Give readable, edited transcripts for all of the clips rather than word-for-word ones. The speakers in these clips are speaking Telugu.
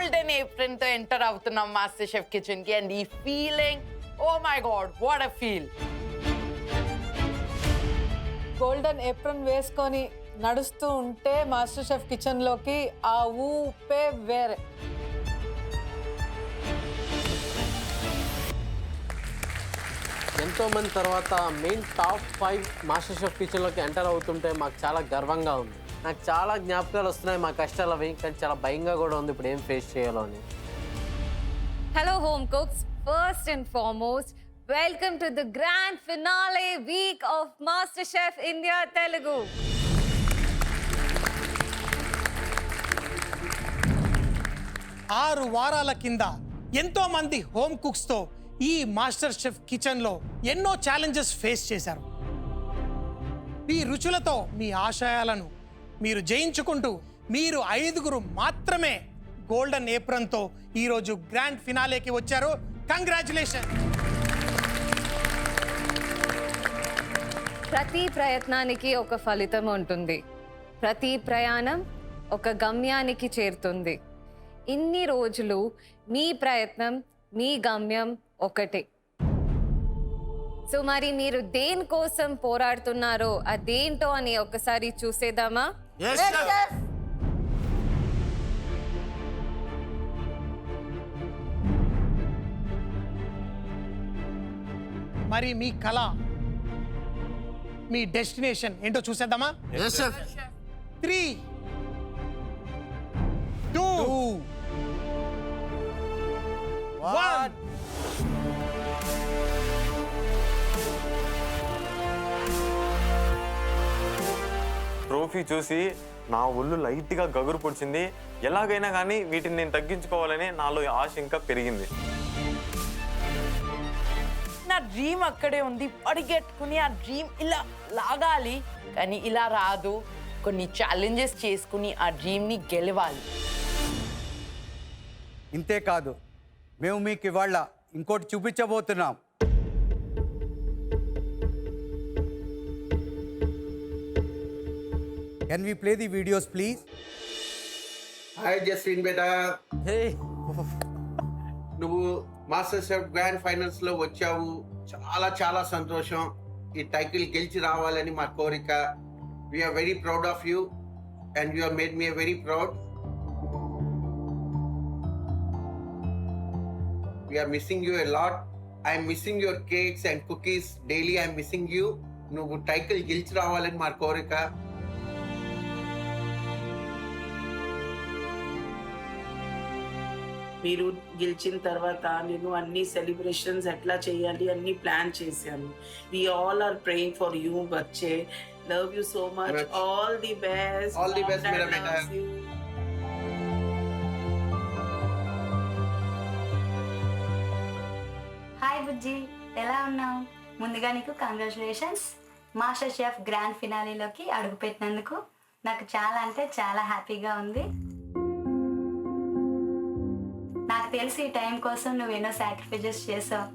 గోల్డెన్ ఏప్రిన్ తో ఎంటర్ అవుతున్నాం మాస్టర్ షెఫ్ కిచెన్ కి. అండ్ ఈ feeling, oh my God, what a feel. Golden apron వేసుకొని నడుస్తూ ఉంటే మాస్టర్ షెఫ్ కిచెన్ లోకి ఆ ఊపే వేరే. ఎంతో మంది తర్వాత మెయిన్ టాప్ 5 మాస్టర్ షెఫ్ కిచెన్లోకి ఎంటర్ అవుతుంటే మాకు చాలా గర్వంగా ఉంది. నాకు చాలా జ్ఞాపకాలు వస్తున్నాయి మా కష్టాలు అవి, కానీ చాలా భయంగా కూడా ఉంది ఇప్పుడు ఏం ఫేస్ చేయాలో అని. Hello home cooks, first and foremost, welcome to the grand finale week of MasterChef India Telugu. 6 వారాల కింద ఎంతో మంది హోమ్ కుక్స్తో ఈ మాస్టర్ షెఫ్ కిచెన్లో ఎన్నో ఛాలెంజెస్ ఫేస్ చేశారు. ఈ రుచులతో మీ ఆశయాలను మీరు జయించుకుంటూ మీరు 5గురు మాత్రమే గోల్డెన్ ఏప్రన్తో ఈరోజు గ్రాండ్ ఫినాలేకి వచ్చారు. కంగ్రాచులేషన్. ప్రతి ప్రయత్నానికి ఒక ఫలితం ఉంటుంది, ప్రతి ప్రయాణం ఒక గమ్యానికి చేరుతుంది. ఇన్ని రోజులు మీ ప్రయత్నం, మీ గమ్యం ఒకటే. సో మరి మీరు దేనికోసం పోరాడుతున్నారో అదేంటో అని ఒకసారి చూసేద్దామా? మరి మీ కళ, మీ డెస్టినేషన్ ఏంటో చూసేద్దామా? 3, 2, 1. ట్రోఫీ చూసి నా ఒళ్ళు లైట్గా గగురు పొడిచింది. ఎలాగైనా కానీ వీటిని నేను తగ్గించుకోవాలని నాలో ఆశ ఇంకా పెరిగింది. నా డ్రీమ్ అక్కడే ఉంది, పరిగెట్టుకుని ఆ డ్రీమ్ ఇలా లాగాలి, కానీ ఇలా రాదు. కొన్ని ఛాలెంజెస్ చేసుకుని ఆ డ్రీమ్ని గెలవాలి. ఇంతే కాదు, మేము మీకు ఇవాళ ఇంకోటి చూపించబోతున్నాం. Can we play the videos please? Hi Justin బేటా, నువ్వు మాస్టర్ షెఫ్ గ్రాండ్ ఫైనల్స్ లో వచ్చావు. చాలా చాలా సంతోషం. ఈ టైటిల్ గెలిచి రావాలని మా కోరిక. We're very proud of you and you made me very proud. We're missing you a lot. I'm missing your cakes and cookies daily. I'm missing you. నువ్వు టైటిల్ గెలిచి రావాలని మా కోరిక. మీరు గెలిచిన తర్వాత నేను అన్ని సెలబ్రేషన్స్ ఎట్లా చేయాలి అన్ని ప్లాన్ చేశాను. We all are praying for you బచ్చే. Love you so much. All the best. All the best madam. Hi బుజ్జి, ఎలా ఉన్నావు? ముందుగా నీకు కంగ్రాచులేషన్స్. మాస్టర్ షెఫ్ గ్రాండ్ ఫినాలీలోకి అడుగుపెట్టినందుకు నాకు చాలా అంటే చాలా హ్యాపీగా ఉంది. నాకు తెలిసి ఈ టైం కోసం నువ్వు ఎన్నో సాక్రిఫైజెస్ చేసావు,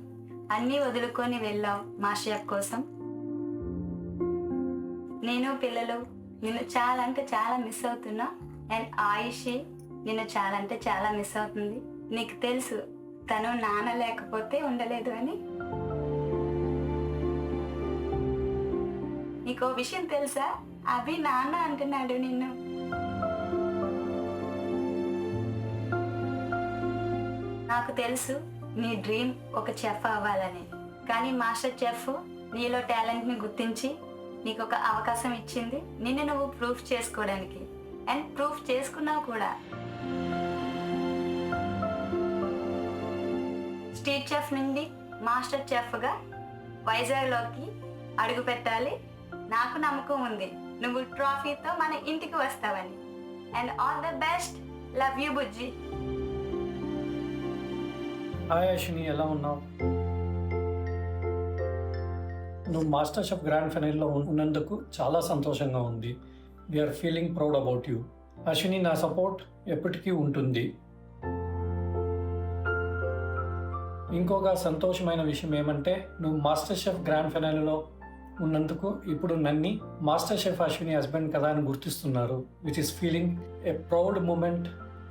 అన్నీ వదులుకొని వెళ్ళావు మాస్టర్ షెఫ్ కోసం. నేను పిల్లలు నిన్ను చాలా అంటే చాలా మిస్ అవుతున్నా. అండ్ ఆయుషి నిన్ను చాలా అంటే చాలా మిస్ అవుతుంది. నీకు తెలుసు తను నాన్న లేకపోతే ఉండలేదు అని. నీకో విషయం తెలుసా? అభి నాన్న అంటున్నాడు నిన్ను. నాకు తెలుసు నీ డ్రీమ్ ఒక చెఫ్ అవ్వాలని, కానీ మాస్టర్ చెఫ్ నీలో టాలెంట్ని గుర్తించి నీకు ఒక అవకాశం ఇచ్చింది, నిన్ను నువ్వు ప్రూఫ్ చేసుకోవడానికి. అండ్ ప్రూఫ్ చేసుకున్నావు కూడా. స్ట్రీట్ చెఫ్ నుండి మాస్టర్ చెఫ్గా వైజాగ్లోకి అడుగు పెట్టాలి. నాకు నమ్మకం ఉంది నువ్వు ట్రోఫీతో మన ఇంటికి వస్తావని. And all the best. Love you Bujji. Hi Ashwini, ఎలా ఉన్నావు? నువ్వు మాస్టర్ షెఫ్ గ్రాండ్ ఫైనల్లో ఉన్నందుకు చాలా సంతోషంగా ఉంది. We're feeling proud about you. Ashwini, నా సపోర్ట్ ఎప్పటికీ ఉంటుంది. ఇంకొక సంతోషమైన విషయం ఏమంటే నువ్వు మాస్టర్ షెఫ్ గ్రాండ్ ఫైనల్లో ఉన్నందుకు ఇప్పుడు నన్ను మాస్టర్ షెఫ్ అశ్విని హస్బెండ్ కదా అని గుర్తిస్తున్నారు, which is feeling a proud moment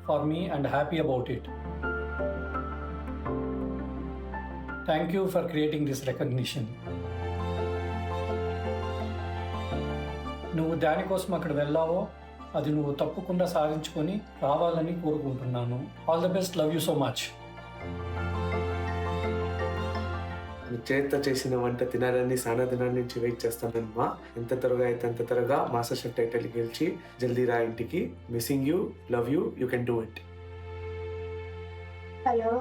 for me and happy about it. Thank you for creating this recognition. నువ్వు దానికోసం అక్కడ వెళ్ళావో అది నువ్వు తప్పకుండా సాధించుకొని రావాలని కోరుకుంటున్నాను. All the best, love you so much. చేతితో చేసిన వంట తినాలని చాలా దినాల నుంచి వెయిట్ చేస్తానమ్మా. ఎంత త్వరగా అయితే అంత త్వరగా మాస్టర్ షెఫ్ టైటిల్ గెలిచి జల్దీ రా ఇంటికి. Missing you, love you, you can do it. Hello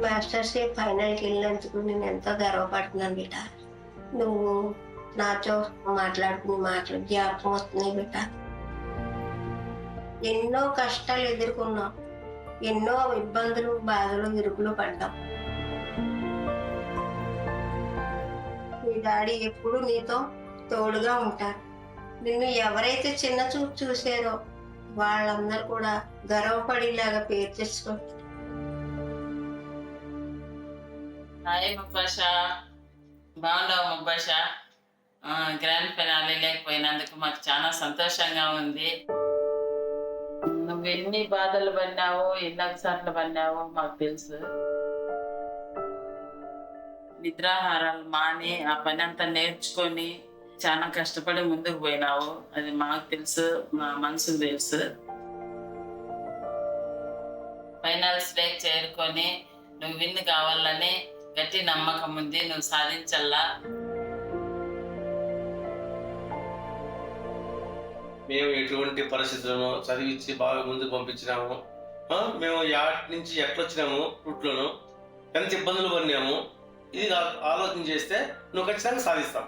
master chef ఫైనల్కి వెళ్ళినందుకు నేను ఎంతో గర్వపడుతున్నాను బిడ్డ. నువ్వు నాతో మాట్లాడుకునే మాటలు జ్ఞాపకం వస్తున్నాయి బిడ్డ. ఎన్నో కష్టాలు ఎదుర్కొన్నాం, ఎన్నో ఇబ్బందులు, బాధలు, ఇరుకులు పడ్డాం. మీ డాడీ ఎప్పుడు నీతో తోడుగా ఉంటారు. నిన్ను ఎవరైతే చిన్న చూపు చూసారో వాళ్ళందరూ కూడా గర్వపడేలాగా పేరు తెచ్చుకో. హాయ్ ముబ్బాషా, బాగున్నావు ముబ్బాషా? గ్రాండ్ ఫినాలే లేకపోయినందుకు మాకు చాలా సంతోషంగా ఉంది. నువ్వు ఎన్ని బాధలు పడినావో, ఎన్నోసార్లు పడినావో మాకు తెలుసు. నిద్రాహారాలు మాని ఆ పని అంతా నేర్చుకొని చాలా కష్టపడి ముందుకు పోయినావు. అది మాకు తెలుసు, మా మనసుకు తెలుసు. ఫైనల్స్ డేకి చేరుకొని నువ్వు విన్ కావాలని గట్టి నమ్మకం ఉంది. నువ్వు సాధించల్లా. మేము ఎటువంటి పరిస్థితులను చదివించి బాగా ముందుకు పంపించినాము. మేము యాడ్ నుంచి ఎట్లొచ్చినాము, రూట్లోను ఎంత ఇబ్బందులు పడినాము, ఇది ఆలోచన చేస్తే నువ్వు ఖచ్చితంగా సాధిస్తాం.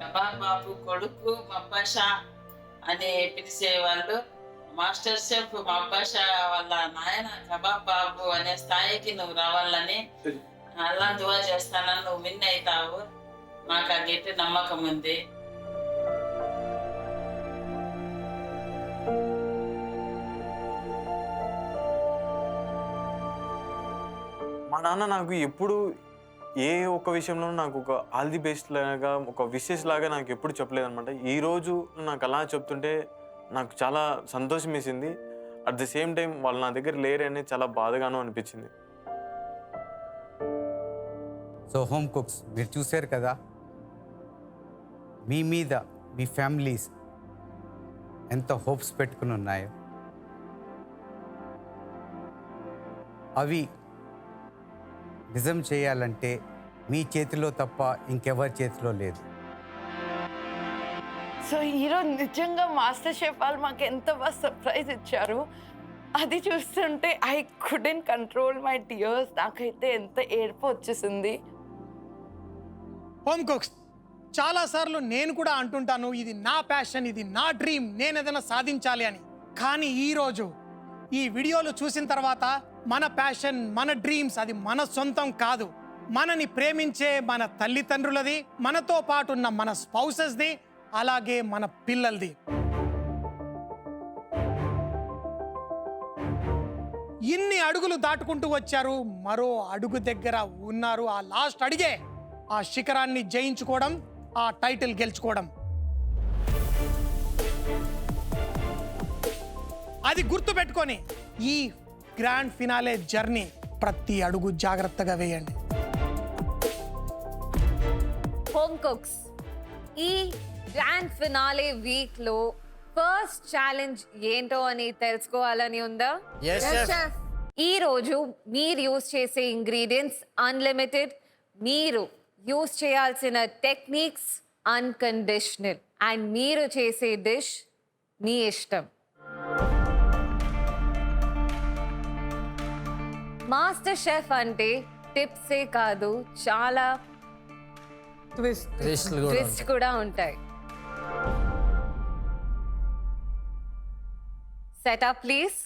కబాబ్ బాబు కొడుకు మబ్బాషా అని పిలిచేవాళ్ళు. మాస్టర్ షెఫ్ మబ్బాషా వాళ్ళ నాయన కబాబ్ బాబు అనే స్థాయికి నువ్వు రావాలని అల్లా దువా చేస్తానని. నువ్వు విన్ అవుతావు, మాకు ఆ గట్టి నమ్మకం ఉంది. మా నాన్న నాకు ఎప్పుడు ఏ ఒక్క విషయంలో నాకు ఒక ఆల్ ది బెస్ట్ లాగా, ఒక విషెస్ లాగా నాకు ఎప్పుడు చెప్పలేదన్నమాట. ఈరోజు నాకు అలా చెప్తుంటే నాకు చాలా సంతోషం వేసింది. అట్ ది సేమ్ టైం వాళ్ళు నా దగ్గర లేరని చాలా బాధగానూ అనిపించింది. సో హోమ్ కుక్స్ మీరు చూశారు కదా, మీ మీద మీ ఫ్యామిలీస్ ఎంత హోప్స్ పెట్టుకుని ఉన్నాయో. అవి నిజం చేయాలంటే మీ చేతిలో తప్ప ఇంకెవరి చేతిలో లేదు. సో ఈరోజు నిజంగా మాస్టర్ షెఫ్ వాళ్ళు మాకు ఎంత బాగా సర్ప్రైజ్ ఇచ్చారు. అది చూస్తుంటే I couldn't control my tears. నాకైతే ఎంత ఏడుపు వచ్చేసింది. హోమ్ కుక్స్, చాలాసార్లు నేను కూడా అంటుంటాను, ఇది నా ప్యాషన్, ఇది నా డ్రీమ్, నేను ఏదైనా సాధించాలి అని. కానీ ఈరోజు ఈ వీడియోలు చూసిన తర్వాత మన ప్యాషన్, మన డ్రీమ్స్ అది మన సొంతం కాదు. మనని ప్రేమించే మన తల్లిదండ్రులది, మనతో పాటు ఉన్న మన స్పౌసెస్ది, అలాగే మన పిల్లలది. ఇన్ని అడుగులు దాటుకుంటూ వచ్చారు, మరో అడుగు దగ్గర ఉన్నారు. ఆ లాస్ట్ అడిగే ఆ శిఖరాన్ని జయించుకోవడం, ఆ టైటిల్ గెలుచుకోవడం. అది గుర్తుపెట్టుకొని ఈ గ్రాండ్ ఫినాలే జర్నీ ప్రతి అడుగు జాగ్రత్తగా వేయండి. హోమ్ కుక్స్, ఈ గ్రాండ్ ఫినాలే వీక్ లో ఫస్ట్ ఛాలెంజ్ ఏంటో అని తెలుసుకోవాలని ఉందా? ఈ రోజు మీరు యూజ్ చేసే ఇంగ్రీడియంట్స్ అన్లిమిటెడ్. మీరు యూజ్ చేయాల్సిన టెక్నిక్స్ అన్కండిషనల్. అండ్ మీరు చేసే డిష్ మీ ఇష్టం. మాస్టర్ షెఫ్ అంటే టిప్సే కాదు, చాలా ట్విస్ట్ కూడా ఉంటాయి. Setup please.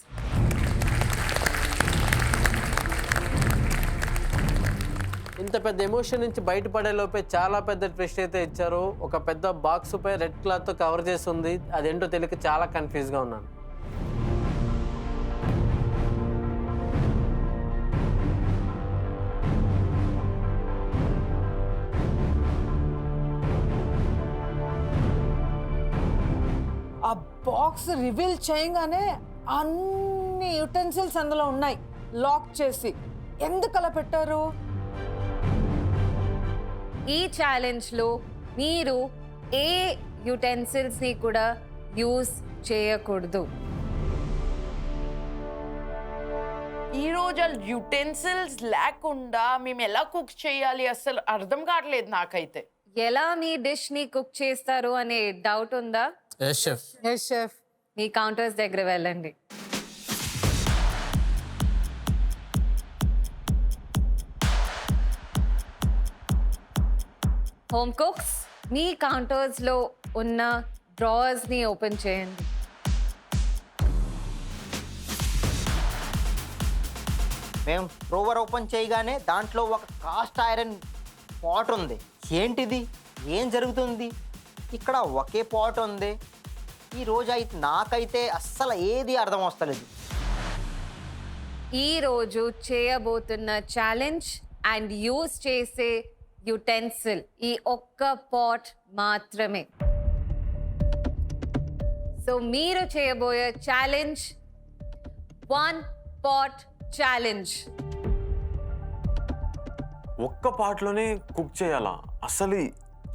ఇంత పెద్ద ఎమోషన్ నుంచి బయటపడే లోపే చాలా పెద్ద ట్విస్ట్ అయితే ఇచ్చారు. ఒక పెద్ద బాక్స్ పై రెడ్ క్లాత్ తో కవర్ చేసి ఉంది. అదేంటో తెలియక చాలా కన్ఫ్యూజ్ గా ఉన్నాను. బాక్స్ రివీల్ చేయగానే అన్ని యుటెన్సిల్స్ అందులో ఉన్నాయి లాక్ చేసి. ఎందుకు అలా పెట్టారు? ఈ ఛాలెంజ్లో మీరు ఏ యుటెన్సిల్స్ని కూడా యూస్ చేయకూడదు. ఈ రోజు యుటెన్సిల్స్ లేకుండా మేము ఎలా కుక్ చేయాలి అసలు అర్థం కావట్లేదు నాకైతే. ఎలా మీ డిష్ని కుక్ చేస్తారు అనే డౌట్ ఉందా? Yes chef. Yes chef. మీ కౌంటర్స్ దగ్గర వెళ్ళండి. హోమ్ కుక్స్, మీ కౌంటర్స్లో ఉన్న డ్రావర్స్ని ఓపెన్ చేయండి. మేము డ్రోవర్ ఓపెన్ చేయగానే దాంట్లో ఒక కాస్ట్ ఐరన్ పాట్ ఉంది. ఏంటిది? ఏం జరుగుతుంది ఇక్కడ? ఒకే పాట్ ఉంది. ఈరోజు అయితే నాకైతే అస్సలు ఏది అర్థం వస్తలేదు. ఈరోజు చేయబోతున్న ఛాలెంజ్ అండ్ యూస్ చేసే యుటెన్సిల్ ఈ ఒక్క పాట్ మాత్రమే. సో మీరు చేయబోయే ఛాలెంజ్ 1 pot ఛాలెంజ్. ఒక్క పాటలోనే కుక్ చేయాలా? అసలు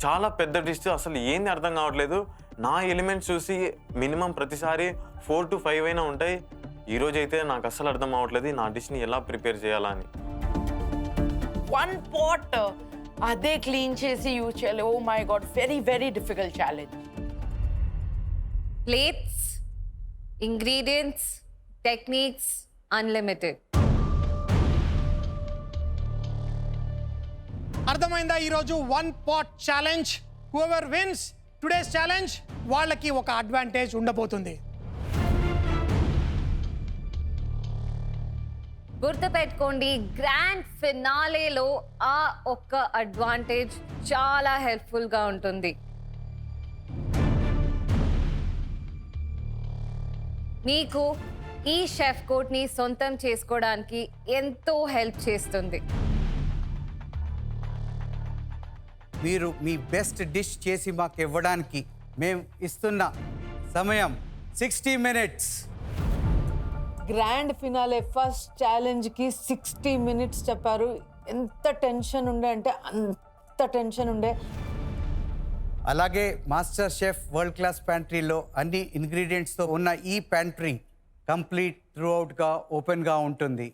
చాలా పెద్ద డిష్, అసలు ఏంది అర్థం కావట్లేదు. నా ఎలిమెంట్స్ చూసి మినిమం ప్రతిసారి 4 to 5 అయినా ఉంటాయి. ఈరోజు అయితే నాకు అసలు అర్థం అవ్వట్లేదు నా డిష్ని ఎలా ప్రిపేర్ చేయాలా అని. 1 pot అదే క్లీన్ చేసి యూజ్ చేయాలి. Oh my god, very very difficult challenge. Plates, ingredients, techniques unlimited. అర్థమైందా? ఈరోజు 1 pot challenge. Whoever wins today's challenge వాళ్ళకి ఒక అడ్వాంటేజ్ ఉండబోతుంది. గుర్తుపెట్టుకోండి, గ్రాండ్ ఫినాలేలో ఆ ఒక్క అడ్వాంటేజ్ చాలా హెల్ప్ఫుల్గా ఉంటుంది. మీకు ఈ షెఫ్ కోట్ని సొంతం చేసుకోవడానికి ఎంతో హెల్ప్ చేస్తుంది. మీరు మీ బెస్ట్ డిష్ చేసి మాకు ఇవ్వడానికి మేము ఇస్తున్న సమయం 60 minutes. గ్రాండ్ ఫినాలే ఫస్ట్ ఛాలెంజ్కి 60 minutes చెప్పారు. ఎంత టెన్షన్ ఉండే అంటే అంత టెన్షన్ ఉండే. అలాగే మాస్టర్ షెఫ్ వరల్డ్ క్లాస్ ప్యాంట్రీలో అన్ని ఇంగ్రీడియంట్స్తో ఉన్న ఈ ప్యాంట్రీ కంప్లీట్ త్రూ అవుట్గా ఓపెన్గా ఉంటుంది.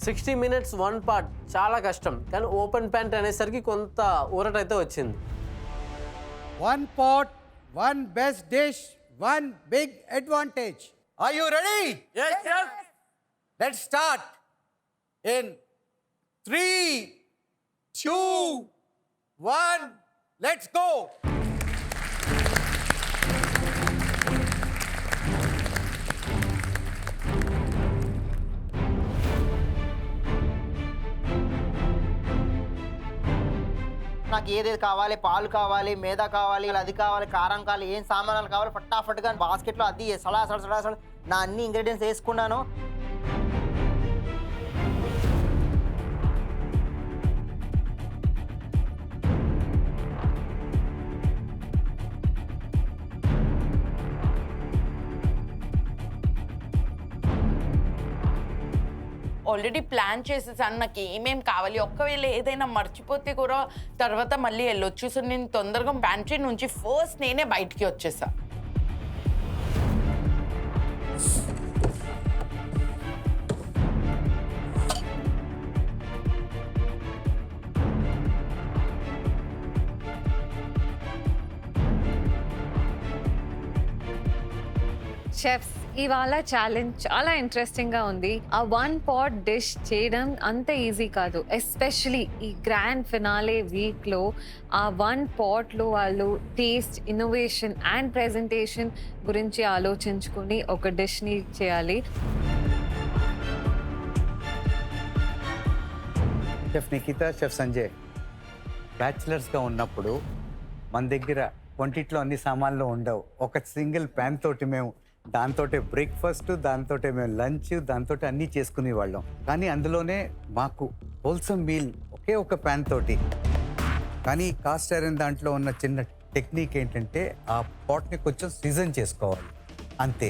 సిక్స్టీ మినిట్స్ 1 part చాలా కష్టం, కానీ ఓపెన్ ప్యాంట్ అనేసరికి కొంత ఊరట అయితే వచ్చింది. 1 pot, 1 best dish, 1 big advantage. Are you ready? Yes, chef. Let's start in 3, 2, 1. Let's go. నాకు ఏదేది కావాలి, పాలు కావాలి, మేదా కావాలి, అది కావాలి, కారం కావాలి, ఏం సామానాలు కావాలి ఫటాఫట్గా బాస్కెట్లో అది సడా నా అన్ని ఇంగ్రీడియంట్స్ వేసుకున్నాను. ఆల్రెడీ ప్లాన్ చేసేసాను నాకు ఏమేం కావాలి. ఒక్కవేళ ఏదైనా మర్చిపోతే కూడా తర్వాత మళ్ళీ వెళ్ళొచ్చు. సో నేను తొందరగా ప్యాంట్రీ నుంచి ఫస్ట్ నేనే బయటికి వచ్చేసా. షెఫ్స్, ఇవాళ ఛాలెంజ్ చాలా ఇంట్రెస్టింగ్గా ఉంది. ఆ 1 pot డిష్ చేయడం అంత ఈజీ కాదు. ఎస్పెషలీ ఈ గ్రాండ్ ఫినాలే వీక్లో ఆ 1 potలో వాళ్ళు టేస్ట్, ఇన్నోవేషన్ అండ్ ప్రెజెంటేషన్ గురించి ఆలోచించుకొని ఒక డిష్ని చేయాలి. షెఫ్ నిఖిత, షెఫ్ సంజయ్, బ్యాచిలర్స్గా ఉన్నప్పుడు మన దగ్గర వంటిట్లో అన్ని సామాన్లు ఉండవు. ఒక సింగిల్ ప్యాన్ తోటి మేము దాంతో బ్రేక్ఫాస్ట్, దాంతో మేము లంచ్, దాంతో అన్నీ చేసుకునేవాళ్ళం. కానీ అందులోనే మాకు హోల్సమ్ మీల్ ఒకే ఒక ప్యాన్ తోటి కానీ కాస్ట్ ఐరన్ దాంట్లో ఉన్న చిన్న టెక్నిక్ ఏంటంటే ఆ పాట్ని కొంచెం సీజన్ చేసుకోవాలి అంతే.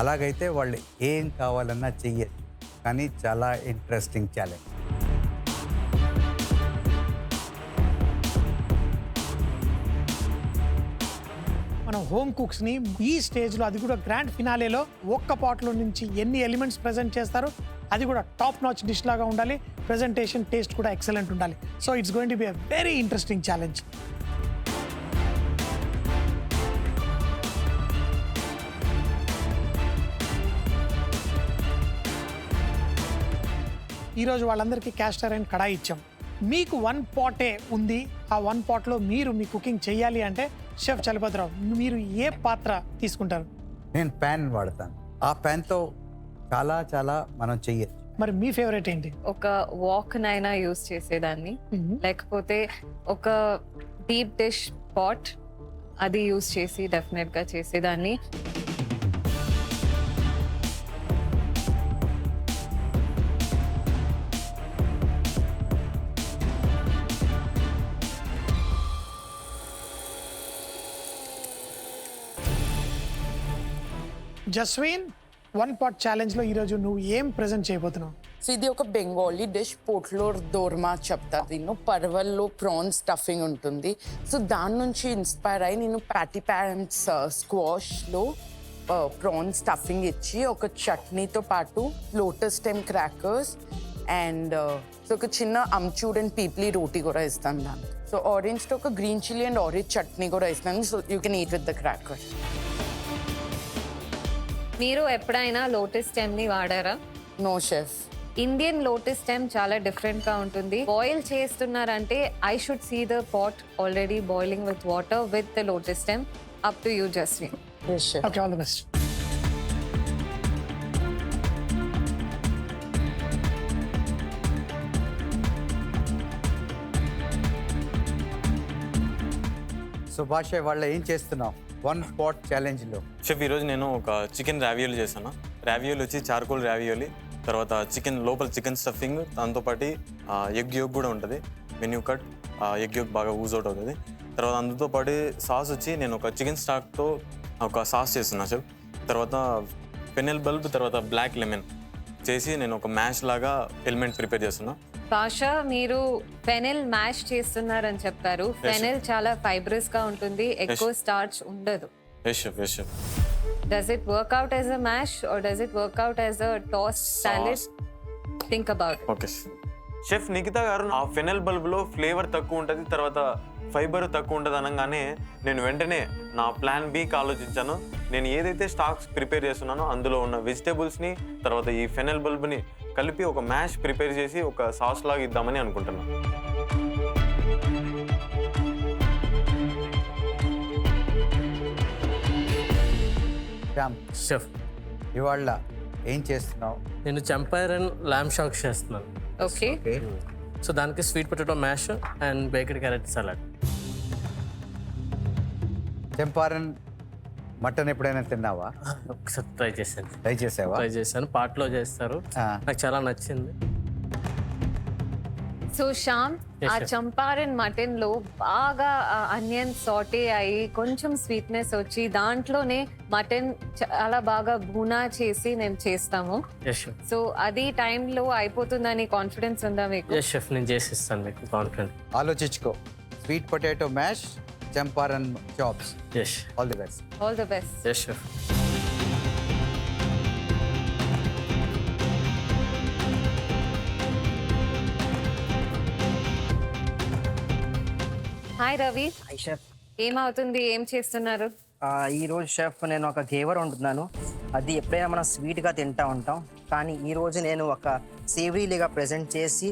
అలాగైతే వాళ్ళు ఏం కావాలన్నా చెయ్యచ్చు. కానీ చాలా ఇంట్రెస్టింగ్ ఛాలెంజ్. మనం హోమ్ కుక్స్ని ఈ స్టేజ్లో, అది కూడా గ్రాండ్ ఫినాలేలో, ఒక్క పాట్లో నుంచి ఎన్ని ఎలిమెంట్స్ ప్రజెంట్ చేస్తారు, అది కూడా టాప్ నాచ్ డిష్ లాగా ఉండాలి. ప్రెజెంటేషన్, టేస్ట్ కూడా ఎక్సలెంట్ ఉండాలి. So it's going to be a very interesting challenge. ఈరోజు వాళ్ళందరికీ క్యాస్ట్ ఐరన్ కడాయి ఇచ్చాం. మీకు 1 పాటే ఉంది. ఆ 1 పాట్లో మీరు మీ కుకింగ్ చేయాలి అంటే షెఫ్ చలపతిరావు, మీరు ఏ పాత్ర తీసుకుంటారు? నేను ప్యాన్ వాడతాను. ఆ ప్యాన్తో చాలా చాలా మనం చెయ్యచ్చు. మరి మీ ఫేవరెట్ ఏంటి? ఒక వాక్ నైనా యూస్ చేసేదాన్ని, లేకపోతే ఒక డీప్ డిష్ పాట్ అది యూస్ చేసి డెఫినెట్ గా చేసేదాన్ని. జస్విన్, 1 పాట్ ఛాలెంజ్లో ఈరోజు నువ్వు ఏం ప్రెజెంట్ చేయబోతున్నావు? సో ఇది ఒక బెంగాలీ డిష్, పోట్లోర్ దోర్మా చెప్తారు దీన్ని. పర్వల్లో ప్రాన్స్ స్టఫింగ్ ఉంటుంది. సో దాని నుంచి ఇన్స్పైర్ అయ్యి నేను ప్యాటీ ప్యాన్స్ స్క్వాష్లో ప్రాన్స్ స్టఫింగ్ ఇచ్చి ఒక చట్నీతో పాటు lotus stem crackers and so ఒక చిన్న అమ్చూర్ అండ్ పీప్లీ రోటీ కూడా ఇస్తాను దానికి. సో ఆరెంజ్తో ఒక green chilli and orange chutney కూడా ఇస్తాను. So you can eat with the crackers. మీరు ఎప్పుడైనా లోటస్ స్టెమ్ ని వాడారా? No chef. Indian lotus stem చాలా డిఫరెంట్ గా ఉంటుంది. బాయిల్ చేస్తున్నారంటే I should see the pot already boiling with water with the lotus stem. Up to you Jaswin. Okay, all the best. So భాష వాళ్ళ ఏం చేస్తున్నావు 1 పాట్ ఛాలెంజ్లో? షెఫ్, ఈరోజు నేను ఒక చికెన్ రావియోలి చేశాను. రావియోలి వచ్చి చార్కోల్ రావియోలి, తర్వాత చికెన్ లోపల చికెన్ స్టఫింగ్, దాంతోపాటు ఎగ్ యోగ్ కూడా ఉంటుంది. మెన్యూ కట్ ఎగ్ యోగ్ బాగా యూజ్ అవుట్ అవుతుంది. తర్వాత అందుతో పాటు సాస్ వచ్చి నేను ఒక చికెన్ స్టాక్తో ఒక సాస్ చేస్తున్నాను షెఫ్. తర్వాత ఫెనెల్ బల్బ్, తర్వాత బ్లాక్ లెమన్ చేసి నేను ఒక మ్యాష్ లాగా ఎలిమెంట్ ప్రిపేర్ చేస్తున్నా. భాష, మీరు ఫెనెల్ మ్యాష్ చేస్తున్నారని చెప్పారు. ఫెనెల్ చాలా ఫైబ్రస్ గా ఉంటుంది, ఎక్కువ స్టార్చ్ ఉండదు. Yes chef, yes chef. Does it work out as a mash or does it work out as a tossed salad? Think about it. Okay chef. Nikhita గారు, ఆ ఫెనెల్ బల్బ్లో ఫ్లేవర్ తక్కువ ఉంటుంది, తర్వాత ఫైబర్ తక్కువ ఉంటుంది అనగానే నేను వెంటనే నా ప్లాన్ బికి ఆలోచించాను. నేను ఏదైతే స్టాక్స్ ప్రిపేర్ చేస్తున్నానో అందులో ఉన్న వెజిటేబుల్స్ని తర్వాత ఈ ఫెనెల్ బల్బ్ని కలిపి ఒక మ్యాష్ ప్రిపేర్ చేసి ఒక సాస్ లాగా ఇద్దామని అనుకుంటున్నాను. షెఫ్, ఇవాళ ఏం చేస్తున్నావు? నేను చంపారన్ ల్యామ్ షాక్ చేస్తున్నాను. ఓకే. సో దానికి sweet potato mash and baked carrot salad. Champaran mutton ఎప్పుడైనా తిన్నావా? ఒకసారి ట్రై చేశాను. ట్రై చేసావా? ట్రై చేశాను, పాట్లో చేస్తారు, నాకు చాలా నచ్చింది. సో శ్యామ్, ఆ చంపారన్ మటన్ లో బాగా అనియన్ సాటే అయ్యి కొంచెం స్వీట్నెస్ వచ్చి దాంట్లోనే మటన్ చాలా బాగా భూనా చేసి మేము చేస్తాము. సో అది టైంలో అయిపోతుందని కాన్ఫిడెన్స్ ఉందా మీకు? ఎస్ షెఫ్, నేను చేసిస్తాను మీకు కాన్ఫిడెంట్. ఆలోచించుకో. Sweet potato mash, Champaran chops. Yes. All the best. All the best. Yes chef. Hi Ravi. Hi chef. ఏమవుతుంది, ఏం చేస్తున్నారు? ఈరోజు షెఫ్ నేను ఒక గేవర్ వండుతున్నాను. అది ఎప్పుడైనా మనం స్వీట్గా తింటూ ఉంటాం, కానీ ఈరోజు నేను ఒక సేవరీలీగా ప్రజెంట్ చేసి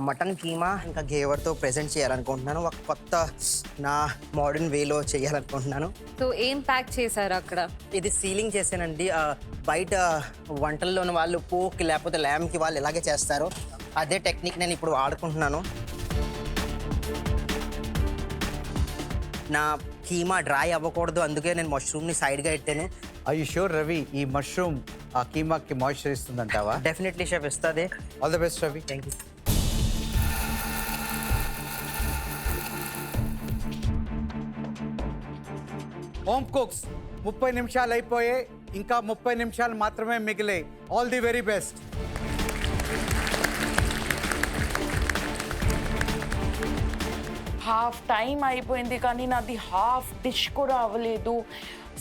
మటన్ కీమా ఇంకా గేవర్తో ప్రజెంట్ చేయాలనుకుంటున్నాను. ఒక కొత్త నా మోడర్న్ వేలో చేయాలనుకుంటున్నాను. సో ఏం ప్యాక్ చేశారు అక్కడ? ఇది సీలింగ్ చేశానండి. బయట వంటల్లోని వాళ్ళు పోక్ లేకపోతే ల్యామ్కి వాళ్ళు ఎలాగే చేస్తారో అదే టెక్నిక్ నేను ఇప్పుడు వాడుకుంటున్నాను. నా కీమా డ్రై అవ్వకూడదు, అందుకే నేను మష్రూమ్ని సైడ్గా పెట్టాను. ఐ యు షూర్ రవి, ఈ మష్రూమ్ ఆ కీమాకి మాయిశ్చర్ ఇస్తుందంటావా? డెఫినెట్లీ షెఫ్, ఇస్తుంది. All the best Ravi. Thank you. Home cooks 30 నిమిషాలు అయిపోయే, ఇంకా 30 నిమిషాలు మాత్రమే మిగిలే. All the very best. Half time అయిపోయింది కానీ నాది హాఫ్ డిష్ కూడా అవ్వలేదు.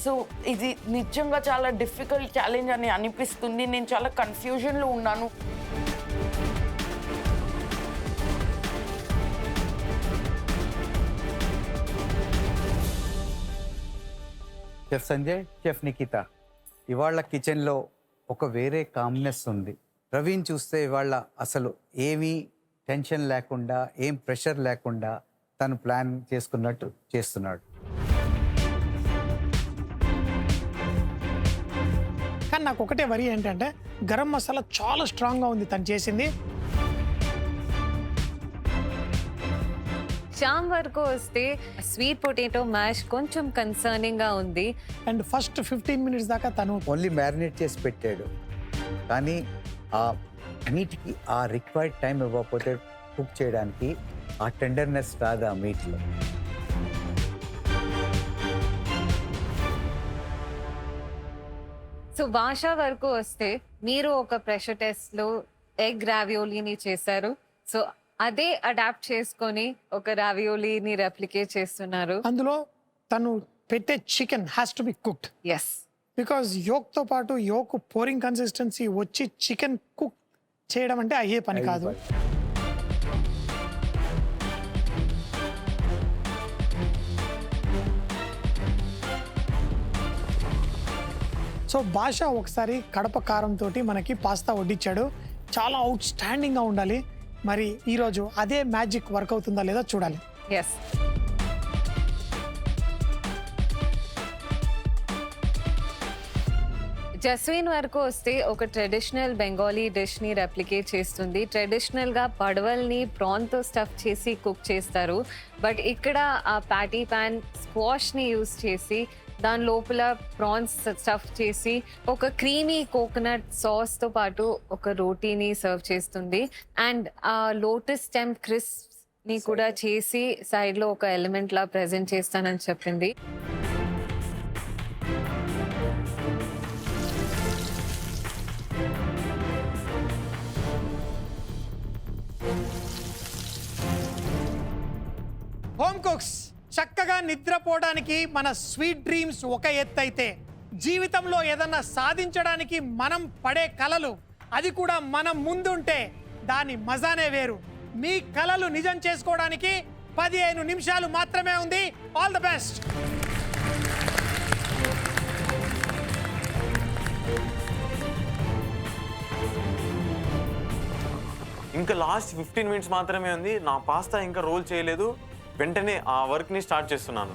సో ఇది నిజంగా చాలా డిఫికల్ట్ ఛాలెంజ్ అని అనిపిస్తుంది. నేను చాలా కన్ఫ్యూజన్లో ఉన్నాను. చెఫ్ సంజయ్, చెఫ్ నిఖిత, ఇవాళ కిచెన్లో ఒక వేరే కామ్నెస్ ఉంది. రవిని చూస్తే ఇవాళ అసలు ఏమీ టెన్షన్ లేకుండా, ఏం ప్రెషర్ లేకుండా తను ప్లాన్ చేసుకున్నట్టు చేస్తున్నాడు. కానీ నాకు ఒకటే వరి ఏంటంటే గరం మసాలా చాలా స్ట్రాంగ్గా ఉంది తను చేసింది. శ్యామ్ వరకు వస్తే స్వీట్ పొటాటో మ్యాష్ కొంచెం కన్సర్నింగ్ గా ఉంది. అండ్ ఫస్ట్ 15 మినిట్స్ దాకా తను ఓన్లీ మ్యారినేట్ చేసి పెట్టాడు, కానీ ఆ మీట్కి ఆ రిక్వైర్డ్ టైం ఇవ్వకపోతే కుక్ చేయడానికి ఆ టెండర్నెస్ రాదు ఆ మీట్లో. సో భాష వరకు వస్తే మీరు ఒక ప్రెషర్ టెస్ట్ లో ఎగ్ రావియోలీని చేశారు. సో అదే అడాప్ట్ చేసుకొని ఒక రావియోలీని రెప్లికేట్ చేస్తున్నారు. అందులో తను పెట్టే chicken has to be cooked. Yes, because యోక్తో పాటు యోక్ పోరింగ్ కన్సిస్టెన్సీ వచ్చి చికెన్ కుక్ చేయడం అంటే అయ్యే పని కాదు. సో భాష ఒకసారి కడప కారంతో మనకి పాస్తా వడ్డించాడు. చాలా అవుట్ స్టాండింగ్గా ఉండాలి. మరి ఈరోజు అదే మ్యాజిక్ వర్క్ అవుతుందా లేదా చూడాలి. ఎస్. జస్విన్ వరకు వస్తే ఒక ట్రెడిషనల్ బెంగాలీ డిష్ని రెప్లికేట్ చేస్తుంది. ట్రెడిషనల్గా పడవల్ని ప్రాన్తో స్టఫ్ చేసి కుక్ చేస్తారు. బట్ ఇక్కడ ఆ ప్యాటీ ప్యాన్ స్క్వాష్ని యూస్ చేసి దాని లోపల ప్రాన్స్ స్టఫ్ చేసి ఒక క్రీమీ కోకోనట్ సాస్తో పాటు ఒక రోటీని సర్వ్ చేస్తుంది. అండ్ ఆ లోటస్ స్టెమ్ క్రిస్ప్ని కూడా చేసి సైడ్లో ఒక ఎలిమెంట్లా ప్రజెంట్ చేస్తానని చెప్పింది. హోమ్ కుక్స్, చక్కగా నిద్రపోవడానికి మన స్వీట్ డ్రీమ్స్ ఒక ఎత్తు అయితే, జీవితంలో ఏదన్నా సాధించడానికి మనం పడే కలలు, అది కూడా మనం ముందుంటే దాని మజానే వేరు. మీ కలలు నిజం చేసుకోవడానికి 15 నిమిషాలు మాత్రమే ఉంది. All the best. ఇంకా లాస్ట్ 15 మినిట్స్ మాత్రమే ఉంది. నా పాస్తా ఇంకా రోల్ చేయలేదు. వెంటనే ఆ వర్క్ని స్టార్ట్ చేస్తున్నాను.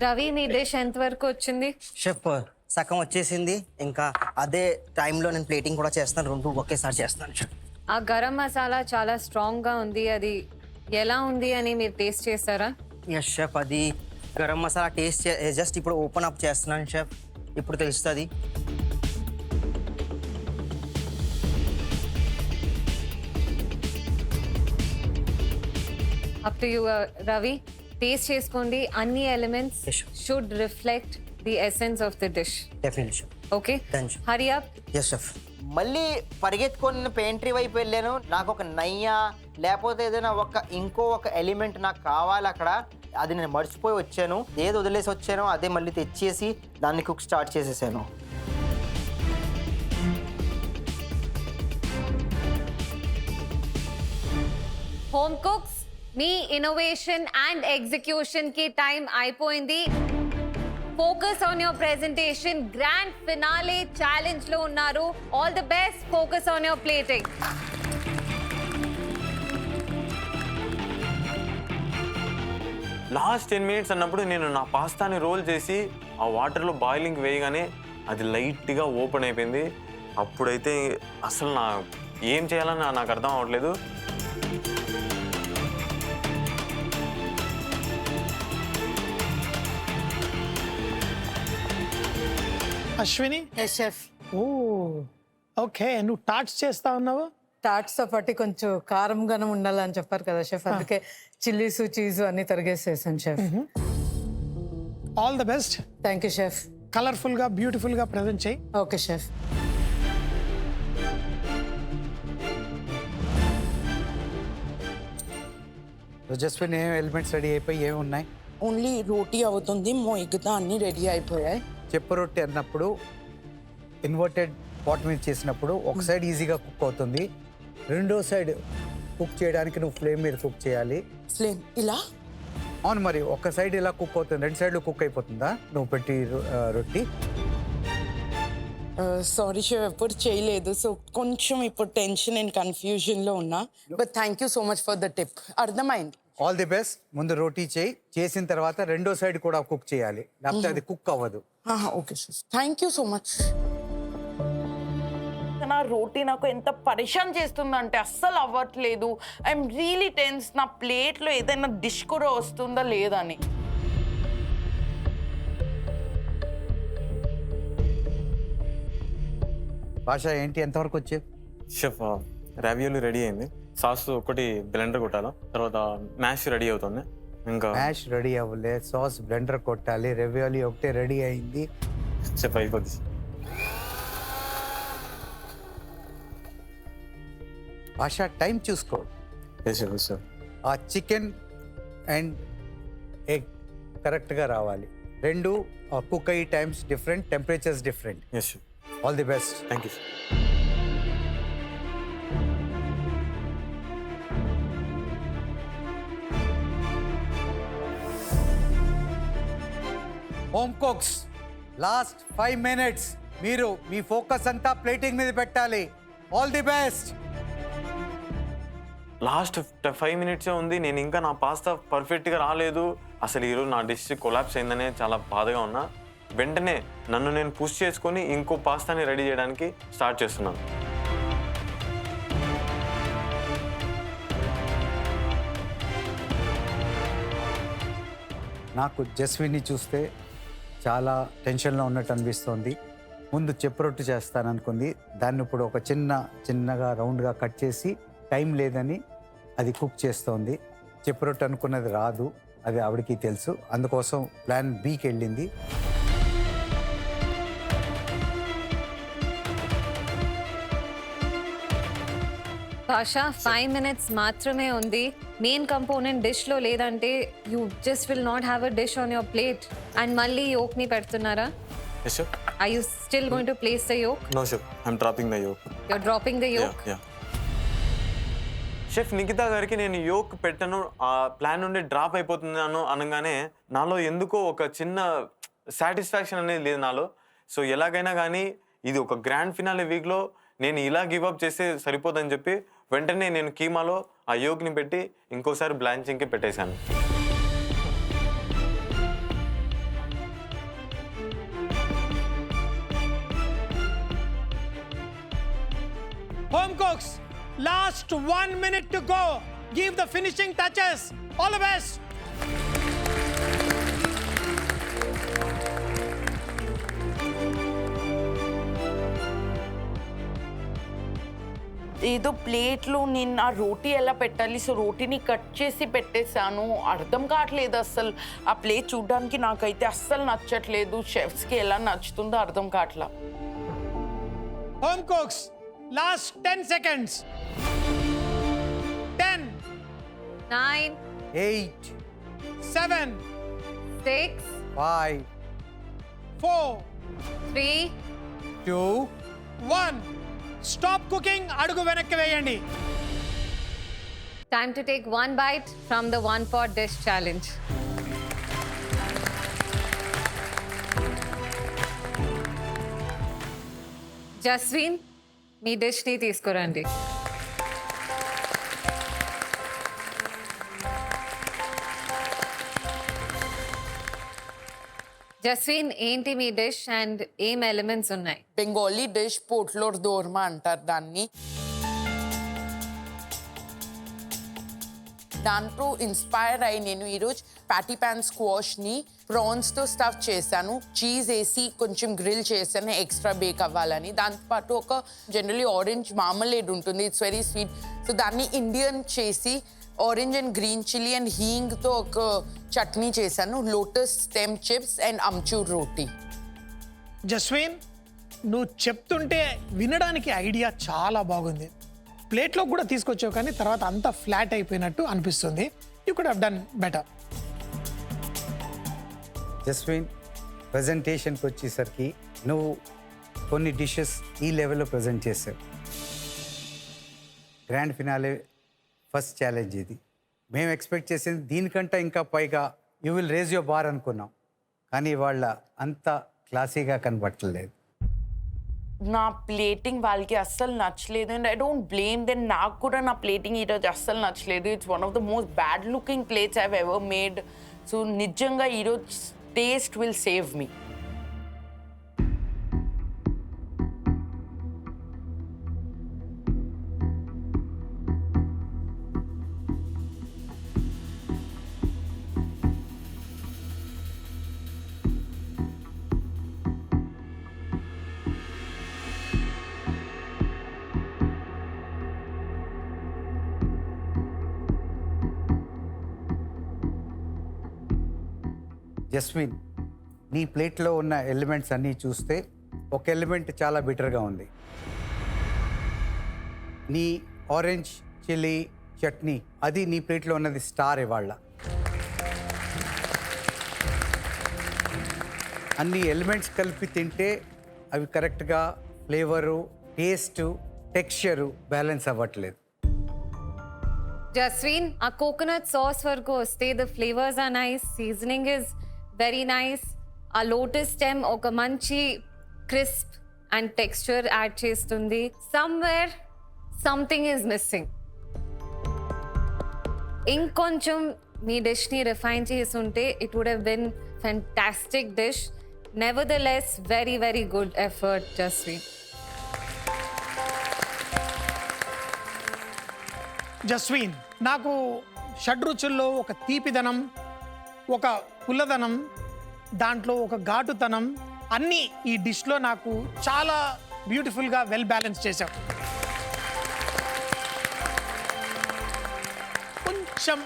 రవి, మీ డిష్ ఎంతవరకు వచ్చింది? షెఫ్ సగం వచ్చేసింది. ఇంకా అదే టైంలో నేను ప్లేటింగ్ కూడా చేస్తాను. 2 ఒకేసారి చేస్తాను షెఫ్. ఆ గరం మసాలా చాలా స్ట్రాంగ్గా ఉంది. అది ఎలా ఉంది అని మీరు టేస్ట్ చేస్తారా? ఎస్ షెఫ్, అది గరం మసాలా టేస్ట్ జస్ట్ ఇప్పుడు ఓపెన్ అప్ చేస్తున్నాను షెఫ్. ఇప్పుడు తెలుస్తుంది. Up to you Ravi. Taste చేసుకోండి. అన్ని elements should reflect the essence of the dish. Definitely chef. Okay, hurry up. Yes chef. మళ్ళీ పరిగెత్తుకొని నేను పెయింట్రీ వైపు వెళ్ళాను. నాకు ఒక నయ్య లేకపోతే ఏదైనా ఇంకో ఒక ఎలిమెంట్ నాకు కావాలి అక్కడ. అది నేను మర్చిపోయి వచ్చాను. ఏది వదిలేసి వచ్చానో అదే మళ్ళీ తెచ్చేసి దాన్ని కుక్ స్టార్ట్ చేసేసాను. Home cooks, me innovation and execution కి టైం అయిపోయింది. Focus on your presentation. Grand finale challenge లో ఉన్నారు. All the best. Focus on your plating. Last 10 minutes అన్నప్పుడు నేను నా పాస్తాని రోల్ చేసి ఆ వాటర్లో బాయిలింగ్ వేయగానే అది లైట్గా ఓపెన్ అయిపోయింది. అప్పుడైతే అసలు ఏం చేయాలని నాకు అర్థం అవ్వట్లేదు. అశ్విని. షెఫ్. ఓ ఓకే, నువ్వు టాట్స్ చేస్తా ఉన్నావు. టాట్స్తో పాటు కొంచెం కారంగానే ఉండాలని చెప్పారు కదా షెఫ్, అందుకే చిల్లీసు చీజు అన్ని తరిగేసేసాను chef. All the best. Thank you chef. కలర్ఫుల్గా బ్యూటిఫుల్గా ప్రజెంట్ చేయి. Okay chef. జస్విన్ ఏం ఎలిమెంట్స్ రెడీ అయిపోయి ఏమి ఉన్నాయి? ఓన్లీ రోటీ అవుతుంది, మిగతా అన్నీ రెడీ అయిపోయాయి. చెప్పు రొట్టె అన్నప్పుడు ఇన్వర్టెడ్ పాట్ మీద చేసినప్పుడు ఒక సైడ్ ఈజీగా కుక్ అవుతుంది, రెండో సైడ్ కుక్ చేయడానికి నువ్వు ఫ్లేమ్ మీద కుక్ చేయాలి. ఫ్లేమ్ ఇలా? అవును, మరి ఒక సైడ్ ఇలా కుక్ అవుతుంది, రెండు సైడ్లు కుక్ అయిపోతుందా నువ్వు పెట్టి రొట్టి? సారీ షెఫ్, ఎప్పుడు చేయలేదు, సో కొంచెం ఇప్పుడు టెన్షన్ అండ్ కన్ఫ్యూజన్లో ఉన్నా. But thank you so much for the tip. అర్థమైంది. All the best. ముందు రోటీ చేయి, చేసిన తర్వాత రెండో సైడ్ కూడా కుక్ చేయాలి, లేకపోతే అది కుక్ అవ్వదు. Okay chef, thank you so much. నా రోటీ నాకు ఎంత పరిశాన్ చేస్తుందంటే అస్సలు అవ్వట్లేదు. I'm really tense. నా ప్లేట్లో ఏదైనా డిష్ కూడా వస్తుందా లేదని. భాష ఏంటి ఎంతవరకు వచ్చావు? షెఫ్, రావియోలి రెడీ అయింది, సాస్ ఒకటి బ్లెండర్ కొట్టాలా, తర్వాత మ్యాష్ రెడీ అవుతుంది. ఇంకా మ్యాష్ రెడీ అవ్వలే, సాస్ బ్లెండర్ కొట్టాలి, రెవియోలి ఒకటే రెడీ అయింది. షెఫ్ అయిపోద్ది. భాష టైం చూసుకో. షెఫ్ ఆ చికెన్ అండ్ ఎగ్ కరెక్ట్గా రావాలి. రెండు కుక్ అయ్యి times different, temperatures different. Yes chef. All the best. Thank you. Home cooks, last 5 minutes మీరు మీ ఫోకస్ అంతా ప్లేటింగ్ మీద పెట్టాలి. All the best. Last 5 minutes ఉంది, నేను ఇంకా నా పాస్తా పర్ఫెక్ట్గా రాలేదు. అసలు ఈరోజు నా డిష్ కొలాప్స్ అయిందనే చాలా బాధగా ఉన్నా. వెంటనే నన్ను నేను పుష్ చేసుకొని ఇంకో పాస్తాని రెడీ చేయడానికి స్టార్ట్ చేస్తున్నాను. నాకు జస్విన్ని చూస్తే చాలా టెన్షన్లో ఉన్నట్టు అనిపిస్తోంది. ముందు చెప్పు రొట్టె చేస్తాననుకుంది, దాన్ని ఇప్పుడు ఒక చిన్నగా రౌండ్గా కట్ చేసి టైం లేదని అది కుక్ చేస్తోంది. చెప్పు రొట్టె అనుకున్నది రాదు, అది ఆవిడకి తెలుసు, అందుకోసం ప్లాన్ బికి వెళ్ళింది. భాష 5 minutes మాత్రమే ఉంది. మెయిన్ కంపోనెంట్ డిష్లో లేదంటే you just will not have a dish on your plate. And మళ్ళీ యోక్ని పెడుతున్నారా? Yes, sir. Are you still going to place the yolk? No, chef. I'm dropping the yolk. You're dropping the yolk? Yeah. Chef Nikhita గారికి నేను యోక్ పెట్టను, ఆ ప్లాన్ నుండి డ్రాప్ అయిపోతున్నాను అనగానే నాలో ఎందుకో ఒక చిన్న సాటిస్ఫాక్షన్ అనేది లేదు నాలో. సో ఎలాగైనా కానీ ఇది ఒక గ్రాండ్ ఫినాలే వీక్లో నేను ఇలా గివ్అప్ చేస్తే సరిపోదని చెప్పి వెంటనే నేను కీమాలో ఆ యోక్ని పెట్టి ఇంకోసారి బ్లాంచింగ్కి పెట్టేశాను. Home cooks, last 1 minute to go. Give the finishing touches. All the best. ఏదో ప్లేట్లో నేను ఆ రోటీ ఎలా పెట్టాలి, సో రోటీని కట్ చేసి పెట్టేశాను. అర్థం కావట్లేదు అస్సలు. ఆ ప్లేట్ చూడడానికి నాకైతే అస్సలు నచ్చట్లేదు. షెఫ్స్కి ఎలా నచ్చుతుందో అర్థం కావట్లా. Home cooks, last 10 seconds. 10, 9, 8, 7, 6, 5, 4, 3, 2, 1. Stop cooking. అడుగు వెనక్కి వేయండి. time to take one bite from the one pot dish challenge. Jaswin, మీ డిష్ని తీసుకురండి. జస్విన్, ఏంటి మీ డిష్ అండ్ ఏం ఎలిమెంట్స్ ఉన్నాయి? బెంగాలీ డిష్ పోట్లోర్ దోర్మా అంటారు దాన్ని. దాంట్లో ఇన్స్పైర్ అయ్యి నేను ఈరోజు ప్యాటీ ప్యాన్ స్క్వాష్ని ప్రాన్స్తో స్టఫ్ చేశాను. చీజ్ వేసి కొంచెం గ్రిల్ చేశాను ఎక్స్ట్రా బేక్ అవ్వాలని. దాంతోపాటు ఒక జనరలీ ఆరెంజ్ మార్మలేడ్ ఉంటుంది, ఇట్స్ వెరీ స్వీట్. సో దాన్ని ఇండియన్ చేసి orange and green chilli and హీంగ్తో ఒక చట్నీ చేశాను, lotus stem chips and amchur roti. Jaswin, నువ్వు చెప్తుంటే వినడానికి ఐడియా చాలా బాగుంది. ప్లేట్లో కూడా తీసుకొచ్చావు కానీ తర్వాత అంతా ఫ్లాట్ అయిపోయినట్టు అనిపిస్తుంది. You could have done better. Jaswin, ప్రజెంటేషన్కి వచ్చేసరికి నువ్వు కొన్ని డిషెస్ ఈ లెవెల్లో ప్రజెంట్ చేసావు. గ్రాండ్ ఫినాలే ఫస్ట్ ఛాలెంజ్ ఇది. మేము ఎక్స్పెక్ట్ చేసింది దీనికంటే ఇంకా పైగా you will raise your bar అనుకున్నాం, కానీ వాళ్ళ అంత క్లాసీగా కనబట్టలేదు. నా ప్లేటింగ్ వాళ్ళకి అస్సలు నచ్చలేదు and I don't blame them. నాకు కూడా నా ప్లేటింగ్ ఈరోజు అస్సలు నచ్చలేదు. It's one of the most bad looking plates I have ever made. So నిజంగా ఈరోజు taste will save me. Jasmine, నీ ప్లేట్లో ఉన్న ఎలిమెంట్స్ అన్నీ చూస్తే ఒక ఎలిమెంట్ చాలా బెటర్గా ఉంది. నీ ఆరెంజ్ చిల్లీ చట్నీ, అది నీ ప్లేట్లో ఉన్నది స్టార్ ఇవాళ. అన్ని ఎలిమెంట్స్ కలిపి తింటే అవి కరెక్ట్గా ఫ్లేవరు, టేస్టు, టెక్స్చరు బ్యాలెన్స్ అవ్వట్లేదు. జస్విన్, ఆ కోకోనట్ సాస్ వరకు వస్తే the flavours are nice, seasoning is very nice. ఆ లోటస్ స్టెమ్ ఒక మంచి క్రిస్ప్ అండ్ టెక్స్చర్ యాడ్ చేస్తుంది. Somewhere something is missing. ఇంకొంచెం మీ డిష్ని రిఫైన్ చేసి ఉంటే it would have been fantastic dish. Nevertheless very very good effort Jasmine. Jasmine, నాకు షడ్రుచుల్లో ఒక తీపిదనం, ఒక పుల్లదనం, దాంట్లో ఒక ఘాటుతనం అన్నీ ఈ డిష్లో నాకు చాలా బ్యూటిఫుల్గా వెల్ బ్యాలెన్స్ చేశావు. కొంచెం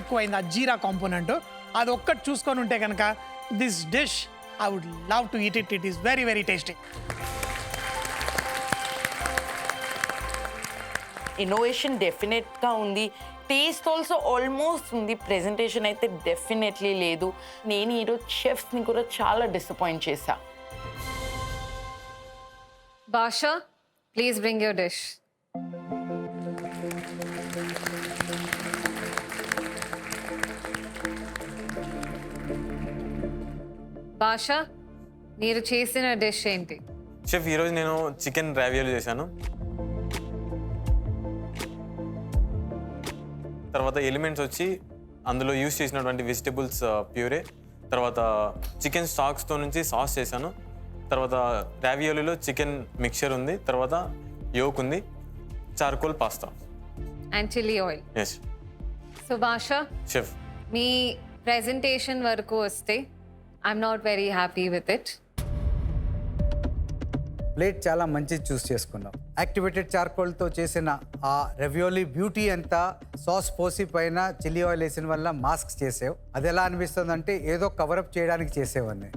ఎక్కువైంది ఆ జీరా కాంపోనెంట్, అది ఒక్కటి చూసుకొని ఉంటే కనుక this dish I would love to eat it. It is very very tasty. Innovation డెఫినెట్గా ఉంది, టేస్ట్ ఆల్సో ఆల్మోస్ట్ ఉంది. ప్రెజెంటేషన్ అయితే డెఫినెట్లీ లేదు. నేను ఈరోజు షెఫ్స్ని కూడా చాలా డిసప్పాయింట్ చేశా. Basha, please bring your dish. Basha, మీరు చేసిన డిష్ ఏంటి? షెఫ్, ఈరోజు నేను చికెన్ రావియోలీ చేశాను. తర్వాత ఎలిమెంట్స్ వచ్చి అందులో యూస్ చేసినటువంటి వెజిటబుల్స్ ప్యూరే, తర్వాత చికెన్ స్టాక్స్తో నుంచి సాస్ చేశాను, తర్వాత రావియోలీలో చికెన్ మిక్చర్ ఉంది, తర్వాత యోక్ ఉంది, charcoal pasta and chilli oil. Yes. So Basha, chef, మీ ప్రెజెంటేషన్ వరకు వస్తే I'm not very happy with it. Plate చాలా మంచిది చూస్ చేసుకున్నాం. యాక్టివేటెడ్ చార్కోల్తో చేసిన ఆ రవియోలీ బ్యూటీ అంతా సాస్ పోసి పైన చిల్లీ ఆయిల్ వేసిన వల్ల మాస్క్ చేసావు. అది ఎలా అనిపిస్తుంది అంటే ఏదో కవరప్ చేయడానికి చేసేవన్నీ.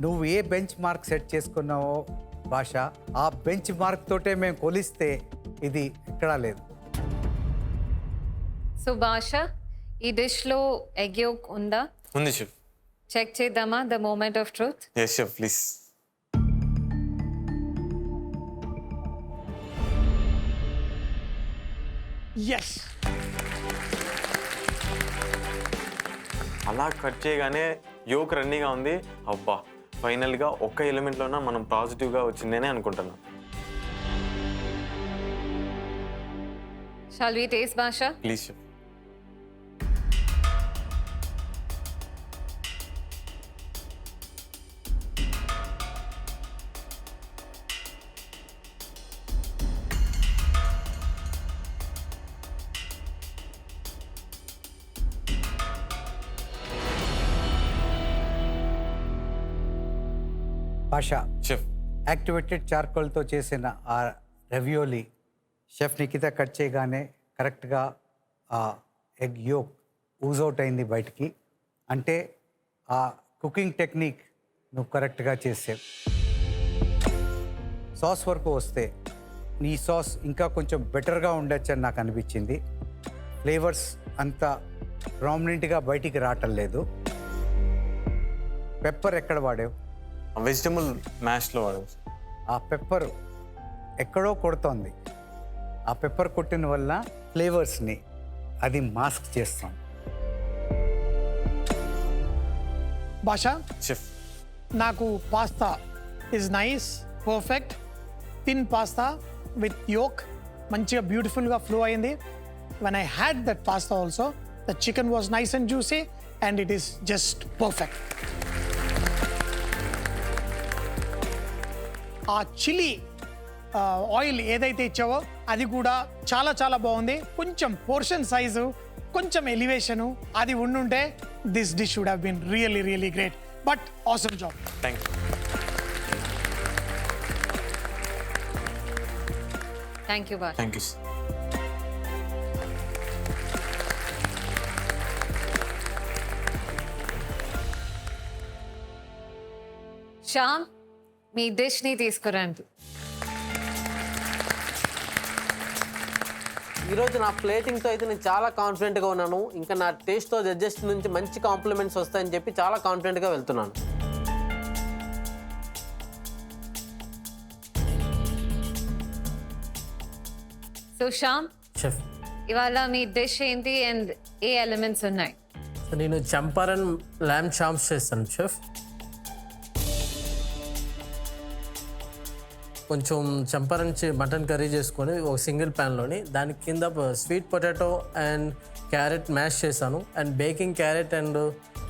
నువ్వు ఏ బెంచ్ మార్క్ సెట్ చేసుకున్నావో భాష, ఆ బెంచ్ మార్క్ తోటే మేము కొలిస్తే ఇది ఎక్కడా లేదు. సో Basha, ఈ డిష్లో ఎగ్ యోక్ ఉందా? ఉంది షెఫ్. చెక్ చేద్దామా the moment of truth? Yes chef, please. Yes. అలా కట్ చేయగానే యోక్ రన్నీగా ఉంది. అబ్బా, ఫైనల్గా ఒక్క ఎలిమెంట్లోనే మనం పాజిటివ్గా వచ్చిందని అనుకుంటున్నాం. Shall we taste, Basha? Please chef. భాష, షెఫ్, యాక్టివేటెడ్ చార్కోల్తో చేసిన ఆ రవియోలీ షెఫ్ నిఖిత కట్ చేయగానే కరెక్ట్గా ఆ ఎగ్ యోక్ ఊజ్ అవుట్ అయింది బయటికి. అంటే ఆ కుకింగ్ టెక్నిక్ నువ్వు కరెక్ట్గా చేసావు. సాస్ వరకు వస్తే నీ సాస్ ఇంకా కొంచెం బెటర్గా ఉండొచ్చు అని నాకు అనిపించింది. ఫ్లేవర్స్ అంత ప్రామినెంట్గా బయటికి రావటం లేదు. పెప్పర్ ఎక్కడ వాడావు? వెజిటబుల్ మ్యాష్లో వాడావు. ఆ పెప్పర్ ఎక్కడో కొడుతోంది. ఆ పెప్పర్ కొట్టిన వల్ల ఫ్లేవర్స్ని అది మాస్క్ చేస్తాం. భాష చెఫ్ నాకు pasta is nice, perfect, thin pasta with yolk మంచిగా బ్యూటిఫుల్గా ఫ్లో అయింది. When I had that pasta also the chicken was nice and juicy and it is just perfect. ఆ చిల్లీ ఆయిల్ ఏదైతే ఇచ్చావో అది కూడా చాలా చాలా బాగుంది. కొంచెం పోర్షన్ సైజు, కొంచెం ఎలివేషను అది ఉండుంటే this dish would have been really really great. But awesome job. Thank you. Thank you బాష్. Thank you. శ్యామ్, మీ డిష్ని తీసుకురండి. ఈరోజు నా ప్లేటింగ్తో అయితే నేను చాలా కాన్ఫిడెంట్గా ఉన్నాను. ఇంకా నా టేస్ట్తో జడ్జెస్ నుంచి మంచి కాంప్లిమెంట్స్ వస్తాయని చెప్పి చాలా కాన్ఫిడెంట్గా వెళ్తున్నాను. సో శ్యామ్, చెఫ్, ఇవాళ మీ డిష్ ఏంటి అండ్ ఏ ఎలిమెంట్స్ ఉన్నాయి? సో నేను చంపారన్ ల్యామ్ చాంప్స్ చేస్తాను చెఫ్. కొంచెం చంపారన్ మటన్ కర్రీ చేసుకొని ఒక సింగిల్ ప్యాన్లోని దాని కింద sweet potato and carrot mash చేశాను and baking carrot and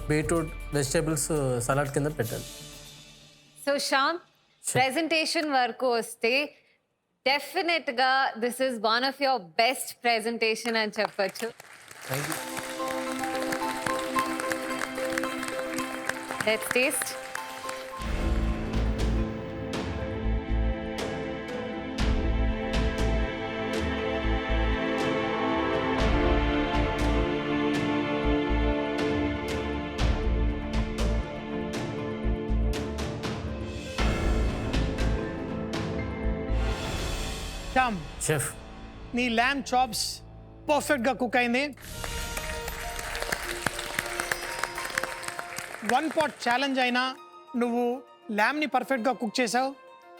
beetroot vegetables salad కింద పెట్టాను. సో శ్యామ్, ప్రెజెంటేషన్ వరకు వస్తే డెఫినెట్గా this is one of your best presentation అని చెప్పచ్చు. Thank you. Let's taste. Shyam, chef, నీ ల్యామ్ చాప్స్ పర్ఫెక్ట్గా కుక్ అయింది. 1 pot ఛాలెంజ్ అయినా నువ్వు ల్యామ్ని పర్ఫెక్ట్గా కుక్ చేసావు.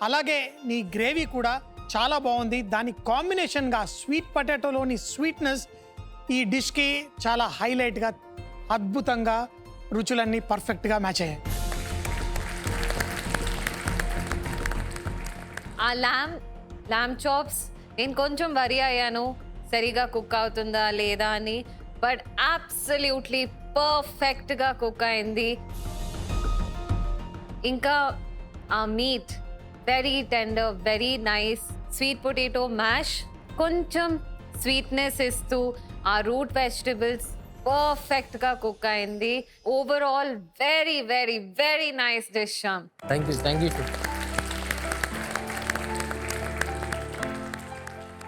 అలాగే నీ గ్రేవీ కూడా చాలా బాగుంది. దాని కాంబినేషన్గా స్వీట్ పొటాటోలోని స్వీట్నెస్ ఈ డిష్కి చాలా హైలైట్గా, అద్భుతంగా రుచులన్నీ పర్ఫెక్ట్గా మ్యాచ్ అయ్యాయి. ఆ ల్యామ్ చాప్స్ నేను కొంచెం వరి అయ్యాను సరిగా కుక్ అవుతుందా లేదా అని, బట్ అబ్సల్యూట్లీ పర్ఫెక్ట్గా కుక్ అయింది. ఇంకా ఆ meat very tender, very nice. Sweet potato mash కొంచెం స్వీట్నెస్ ఇస్తూ ఆ రూట్ వెజిటబుల్స్ పర్ఫెక్ట్గా కుక్ అయింది. Overall very very very nice dish Shyam. Thank you. Thank you.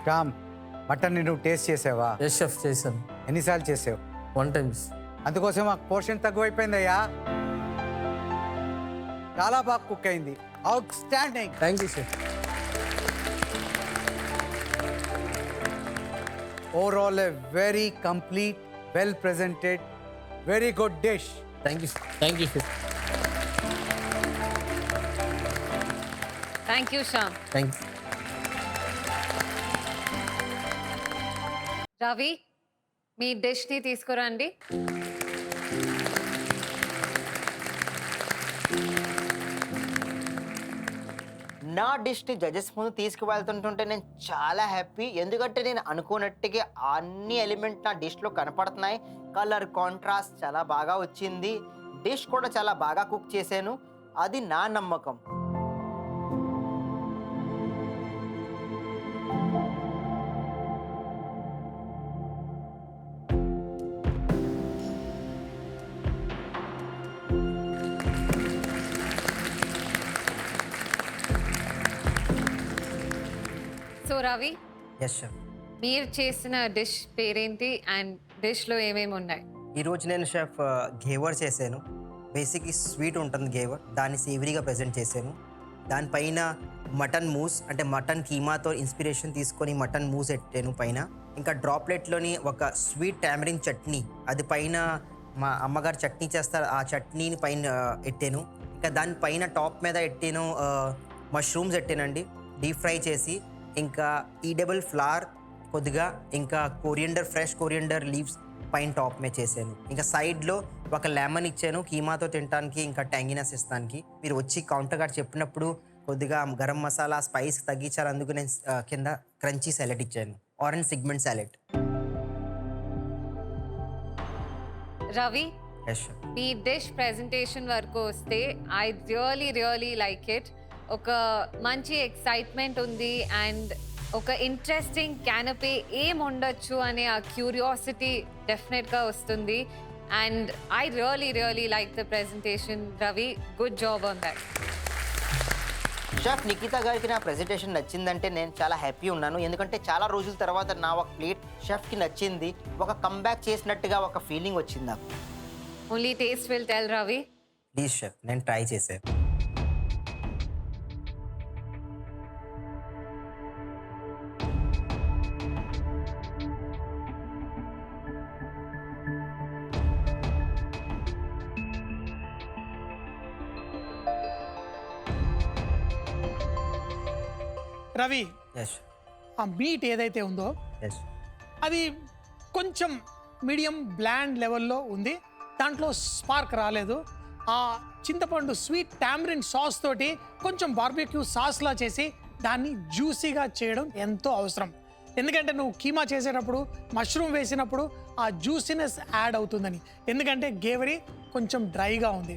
Shyam, మటన్ని నువ్వు టేస్ట్ చేసావా? ఎస్ షెఫ్, చేశాను. ఎన్నిసార్లు చేసావు? 1 time. అందుకోసం మాకు పోర్షన్ తక్కువైపోయిందయ్యా. చాలా బాగా కుక్ అయింది. Outstanding. Thank you chef. Overall a very complete, well presented, very good dish. Thank you. Thank you chef. Thank you Shyam. Thank you. Ravi, మీ డిష్ని తీసుకురండి. నా డిష్ని జడ్జెస్ ముందు తీసుకువెళ్తుంటుంటే నేను చాలా హ్యాపీ. ఎందుకంటే నేను అనుకున్నట్టుగా అన్ని ఎలిమెంట్ నా డిష్లో కనపడుతున్నాయి. కలర్ కాంట్రాస్ట్ చాలా బాగా వచ్చింది. డిష్ కూడా చాలా బాగా కుక్ చేశాను. అది నా నమ్మకం. సో రవి, ఎస్ సార్, మీరు చేసిన డిష్ పేరేంటి అండ్ డిష్లో ఏమేమి ఉన్నాయి? ఈరోజు నేను షెఫ్ ఘేవర్ చేశాను. బేసిక్లీ స్వీట్ ఉంటుంది ఘేవర్, దాన్ని సేవరీగా ప్రజెంట్ చేశాను. దానిపైన మటన్ మూస్ అంటే మటన్ కీమాతో ఇన్స్పిరేషన్ తీసుకొని మటన్ మూస్ పెట్టాను పైన. ఇంకా డ్రాప్లెట్లోని ఒక స్వీట్ టామరిన్ చట్నీ, అది పైన మా అమ్మగారు చట్నీ చేస్తారు, ఆ చట్నీని పైన పెట్టాను. ఇంకా దానిపైన టాప్ మీద పెట్టాను మష్రూమ్స్ పెట్టానండి డీప్ ఫ్రై చేసి. ఇంకా ఈడబుల్ ఫ్లవర్ కొద్దిగా, ఇంకా ఫ్రెష్ కొరియండర్ లీవ్స్ పైన టాప్ మీద చేశాను. ఇంకా సైడ్లో ఒక లెమన్ ఇచ్చాను కీమాతో తినడానికి, ఇంకా ట్యాంగినెస్ ఇస్తానికి. మీరు వచ్చి కౌంటర్ గారు చెప్పినప్పుడు కొద్దిగా గరం మసాలా స్పైస్ తగ్గించారు, అందుకు నేను కింద క్రంచీ సాలెడ్ ఇచ్చాను, ఆరెంజ్ సిగ్మెంట్ సాలెడ్. రవి, మీ డిష్ ప్రెజెంటేషన్ వరకు వస్తే ఐ రియలీ లైక్ ఇట్. ఒక మంచి ఎక్సైట్మెంట్ ఉంది అండ్ ఒక ఇంట్రెస్టింగ్ క్యానపే ఏం ఉండొచ్చు అనే ఆ క్యూరియాసిటీ డెఫినెట్గా వస్తుంది. And I really like the presentation. Ravi, good job on that. Chef Nikhita గారికి నా ప్రెజెంటేషన్ నచ్చిందంటే నేను చాలా హ్యాపీ ఉన్నాను. ఎందుకంటే చాలా రోజుల తర్వాత నా ఒక ప్లేట్ షెఫ్కి నచ్చింది, ఒక కమ్బ్యాక్ చేసినట్టుగా ఒక ఫీలింగ్ వచ్చింది నాకు. Only taste will tell Ravi. Please chef, నేను ట్రై చేశాను. రవి, ఎస్ ఆ మీట్ ఏదైతే ఉందో ఎస్ అది కొంచెం మీడియం బ్లాండ్ లెవెల్లో ఉంది, దాంట్లో స్పార్క్ రాలేదు. ఆ చింతపండు స్వీట్ టామరిన్ సాస్ తోటి కొంచెం బార్బిక్యూ సాస్లా చేసి దాన్ని జ్యూసీగా చేయడం ఎంతో అవసరం. ఎందుకంటే నువ్వు కీమా చేసేటప్పుడు మష్రూమ్ వేసినప్పుడు ఆ జ్యూసీనెస్ యాడ్ అవుతుందని, ఎందుకంటే గేవరీ కొంచెం డ్రైగా ఉంది.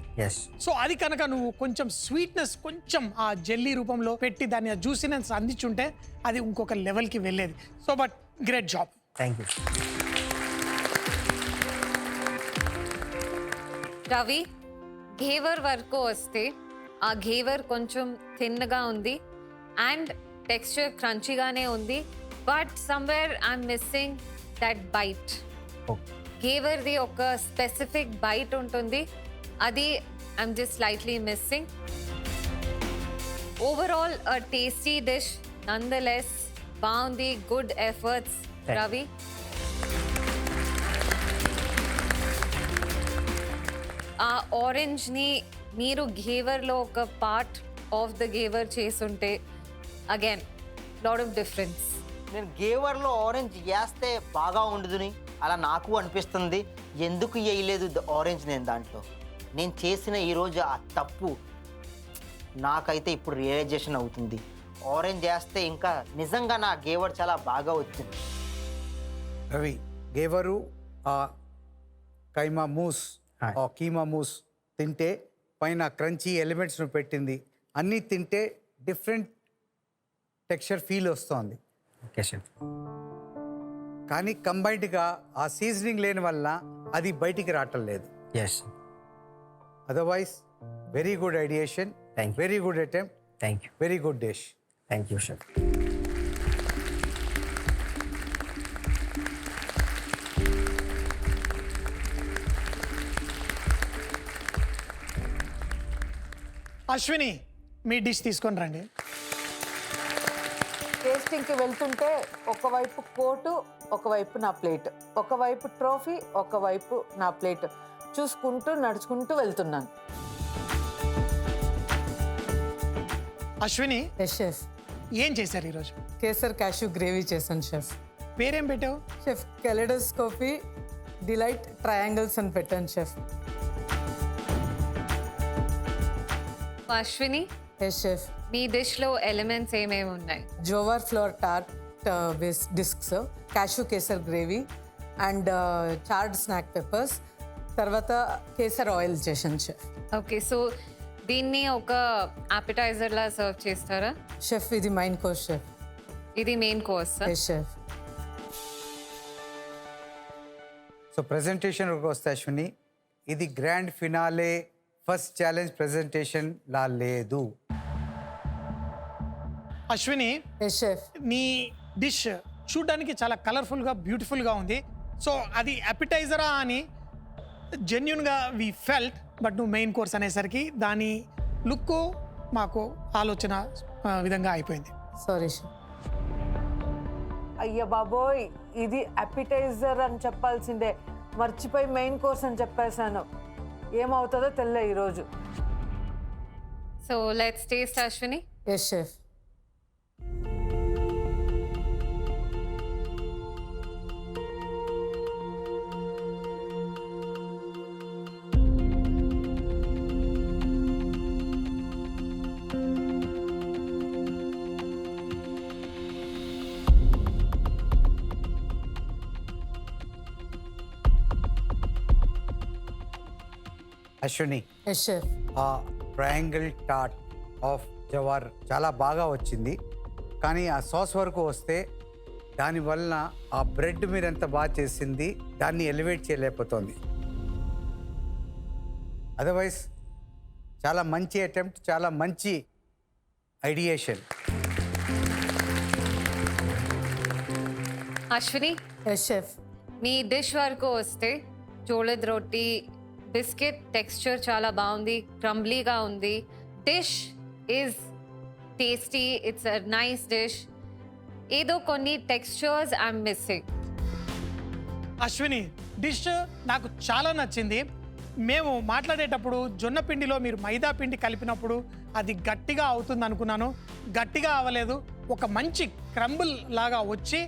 సో అది కనుక నువ్వు కొంచెం స్వీట్నెస్ కొంచెం ఆ జెల్లీ రూపంలో పెట్టి దాన్ని ఆ జ్యూసీనెస్ అందించుంటే అది ఇంకొక లెవెల్కి వెళ్ళేది. So but great job. Thank you. Ravi, ghevar వరకు వస్తే ఆ ఘేవర్ కొంచెం థిన్గా ఉంది అండ్ టెక్స్చర్ క్రంచీగానే ఉంది, but somewhere I'm missing that bite. ఘేవర్ది ఒక స్పెసిఫిక్ బైట్ ఉంటుంది, అది I'm just slightly missing. Overall a tasty dish nonetheless. బాగుంది, గుడ్ ఎఫర్ట్స్ రవి. ఆ ఆరెంజ్ని మీరు ఘేవర్లో ఒక పార్ట్ ఆఫ్ ద ఘేవర్ చేసుంటే అగైన్ లాట్ ఆఫ్ డిఫరెన్స్. నేను గేవర్లో ఆరెంజ్ వేస్తే బాగా ఉండదుని అలా నాకు అనిపిస్తుంది. ఎందుకు వేయలేదు ఆరెంజ్ నేను దాంట్లో? నేను చేసిన ఈరోజు ఆ తప్పు నాకైతే ఇప్పుడు రియలైజేషన్ అవుతుంది. ఆరెంజ్ వేస్తే ఇంకా నిజంగా నా గేవర్ చాలా బాగా వచ్చింది. రవి, గేవరు ఆ కైమా మూస్, ఆ కీమా మూస్ తింటే పైన క్రంచీ ఎలిమెంట్స్ను పెట్టింది, అన్నీ తింటే డిఫరెంట్ టెక్స్చర్ ఫీల్ వస్తుంది. Okay chef. కానీ కంబైన్డ్గా ఆ సీజనింగ్ లేని వల్ల అది బయటికి రావటం లేదు. Yes. Otherwise very good ideation, very good attempt, thank you, very good dish. Thank you chef. Ashwini, మీ డిష్ తీసుకొని రండి. టేస్టింగ్కి వెళ్తుంటే ఒకవైపు కోటు, ఒకవైపు నా ప్లేట్, ఒకవైపు ట్రోఫీ, ఒకవైపు నా ప్లేట్ చూసుకుంటూ నడుచుకుంటూ వెళ్తున్నాను. అశ్విని, షెఫ్ ఏం చేశారు ఈరోజు? కేసర్ క్యాష్యూ గ్రేవీ చేశాను షెఫ్. పేరేం పెట్టావు? షెఫ్ కెలెడోస్కోపీ డిలైట్ ట్రయాంగిల్స్ అని పెట్టాను షెఫ్. అశ్విని, షెఫ్ మీ డిష్లో ఎలిమెంట్స్ ఏమేమి ఉన్నాయి? Jowar flour tart discs, cashew kesar gravy and charred snack peppers, తర్వాత కేసర్ ఆయిల్ చేశాను షెఫ్. ఓకే, సో దీన్ని ఒక appetizer లా సర్వ్ చేస్తారా? షెఫ్ ఇది మైన్ కోర్స్ షెఫ్. ఇది మెయిన్ కోర్స్. షెఫ్. సో ప్రెజెంటేషన్కి వస్తే అశ్విని, ఇది grand finale first challenge presentation లా లేదు. అశ్విని, షెఫ్ నీ డిష్ చూడ్డానికి చాలా కలర్ఫుల్గా బ్యూటిఫుల్గా ఉంది. సో అది అపిటైజరా అని జెన్యున్గా వి ఫెల్ట్. బట్ నువ్వు మెయిన్ కోర్స్ అనేసరికి దాని లుక్ మాకు ఆలోచన విధంగా అయిపోయింది. సారీ అయ్య బాబోయ్, ఇది అపిటైజర్ అని చెప్పాల్సిందే, మర్చిపోయి మెయిన్ కోర్స్ అని చెప్పేశాను. ఏమవుతుందో తెలియదు ఈరోజు. So let's taste Ashwini. Yes chef. Ashwini, yes chef. ఆ ట్రయాంగిల్ టాట్ ఆఫ్ జవార్ చాలా బాగా వచ్చింది, కానీ ఆ సాస్ వరకు వస్తే దానివల్ల ఆ బ్రెడ్ మీరు ఎంత బాగా చేసింది దాన్ని ఎలివేట్ చేయలేకపోతుంది. అదర్వైజ్ చాలా మంచి అటెంప్ట్, చాలా మంచి ఐడియేషన్. Ashwini, yes chef. మీ డిష్ వరకు వస్తే జోళద్ రొట్టి బిస్కెట్ టెక్స్చర్ చాలా బాగుంది, క్రంబ్లీగా ఉంది. Dish is tasty, it's a nice dish. ఏదో కొన్ని textures I'm missing. Ashwini, dish నాకు చాలా నచ్చింది. మేము మాట్లాడేటప్పుడు జొన్న పిండిలో మీరు మైదా పిండి కలిపినప్పుడు అది గట్టిగా అవుతుంది అనుకున్నాను. గట్టిగా అవ్వలేదు, ఒక మంచి క్రంబుల్ లాగా వచ్చి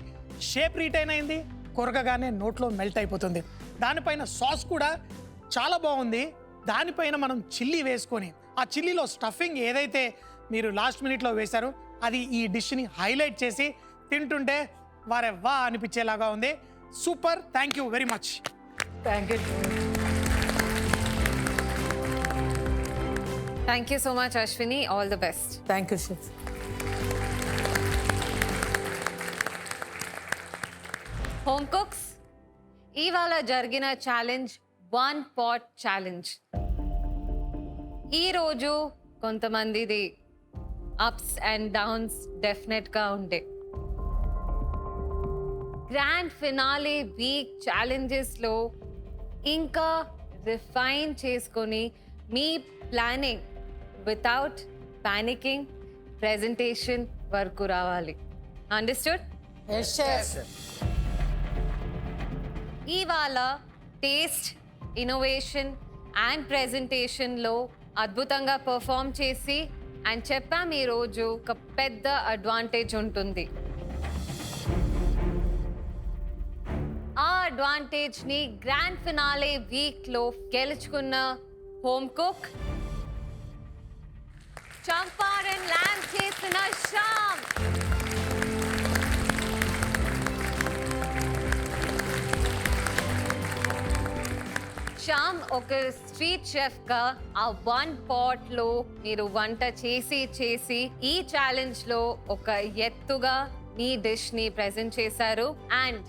షేప్ రీటైన్ అయింది, కొరకగానే నోట్లో మెల్ట్ అయిపోతుంది. దానిపైన సాస్ కూడా చాలా బాగుంది. దానిపైన మనం చిల్లీ వేసుకొని ఆ చిల్లీలో స్టఫింగ్ ఏదైతే మీరు లాస్ట్ మినిట్లో వేశారో అది ఈ డిష్ని హైలైట్ చేసి తింటుంటే వారే వా అనిపించేలాగా ఉంది. Super, thank you very much. Thank you. Thank you so much Ashwini, all the best. Thank you chef. Home cooks, ఇవాళ జరిగిన ఛాలెంజ్ 1 pot ఛాలెంజ్. ఈరోజు కొంతమందిది అప్స్ అండ్ డౌన్స్ డెఫినెట్గా ఉండే. గ్రాండ్ ఫినాలే వీక్ ఛాలెంజెస్లో ఇంకా రిఫైన్ చేసుకొని మీ ప్లానింగ్ వితౌట్ పానికింగ్ ప్రెజెంటేషన్ వరకు రావాలి. అండర్స్టూడ్? Yes chef. ఇవాళ టేస్ట్, ఇన్నోవేషన్ అండ్ ప్రెజెంటేషన్లో అద్భుతంగా పర్ఫామ్ చేసి అండ్ చెప్పాం ఈరోజు ఒక పెద్ద అడ్వాంటేజ్ ఉంటుంది. ఆ అడ్వాంటేజ్ని గ్రాండ్ ఫినాలే వీక్లో గెలుచుకున్న హోమ్ కుక్ చంపారన్ ల్యాంబ్ చేసిన శ్యామ్. శ్యామ్ ఒక స్ట్రీట్ షెఫ్గా ఆ 1 potలో మీరు వంట చేసి ఈ ఛాలెంజ్లో ఒక ఎత్తుగా మీ డిష్ని ప్రెజెంట్ చేశారు. అండ్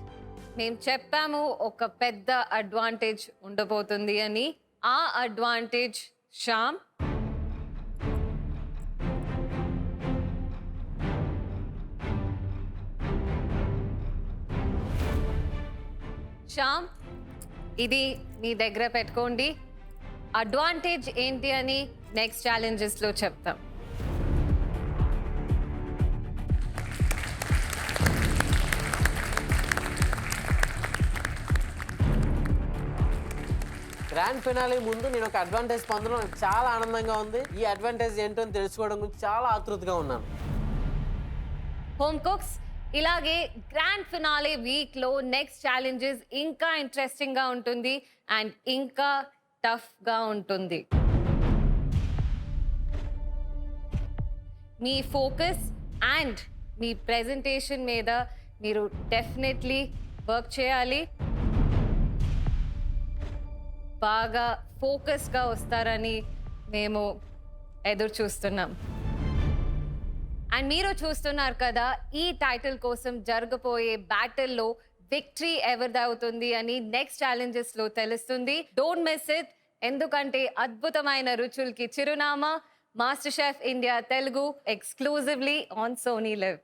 మేము చెప్పాము ఒక పెద్ద అడ్వాంటేజ్ ఉండబోతుంది అని. ఆ అడ్వాంటేజ్ శ్యామ్ శ్యామ్ ఇది మీ దగ్గర పెట్టుకోండి. అడ్వాంటేజ్ ఏంటి అని నెక్స్ట్ ఛాలెంజెస్లో చెప్తాం. గ్రాండ్ ఫినాలే ముందు నేను ఒక అడ్వాంటేజ్ పొందడం నాకు చాలా ఆనందంగా ఉంది. ఈ అడ్వాంటేజ్ ఏంటో అని తెలుసుకోవడం గురించి చాలా ఆతృతగా ఉన్నాను. హోమ్ కుక్స్, ఇలాగే గ్రాండ్ ఫినాలే వీక్లో నెక్స్ట్ ఛాలెంజెస్ ఇంకా ఇంట్రెస్టింగ్గా ఉంటుంది అండ్ ఇంకా టఫ్గా ఉంటుంది. మీ ఫోకస్ అండ్ మీ ప్రెజెంటేషన్ మీద మీరు డెఫినెట్లీ వర్క్ చేయాలి. బాగా ఫోకస్గా వస్తారని మేము ఎదురు చూస్తున్నాం. అండ్ మీరు చూస్తున్నారు కదా, ఈ టైటిల్ కోసం జరగబోయే బ్యాటిల్లో విక్టరీ ఎవరిది అవుతుంది అని నెక్స్ట్ ఛాలెంజెస్లో తెలుస్తుంది. Don't miss it. ఎందుకంటే అద్భుతమైన రుచులకి చిరునామా master chef India Telugu exclusively on Sony live.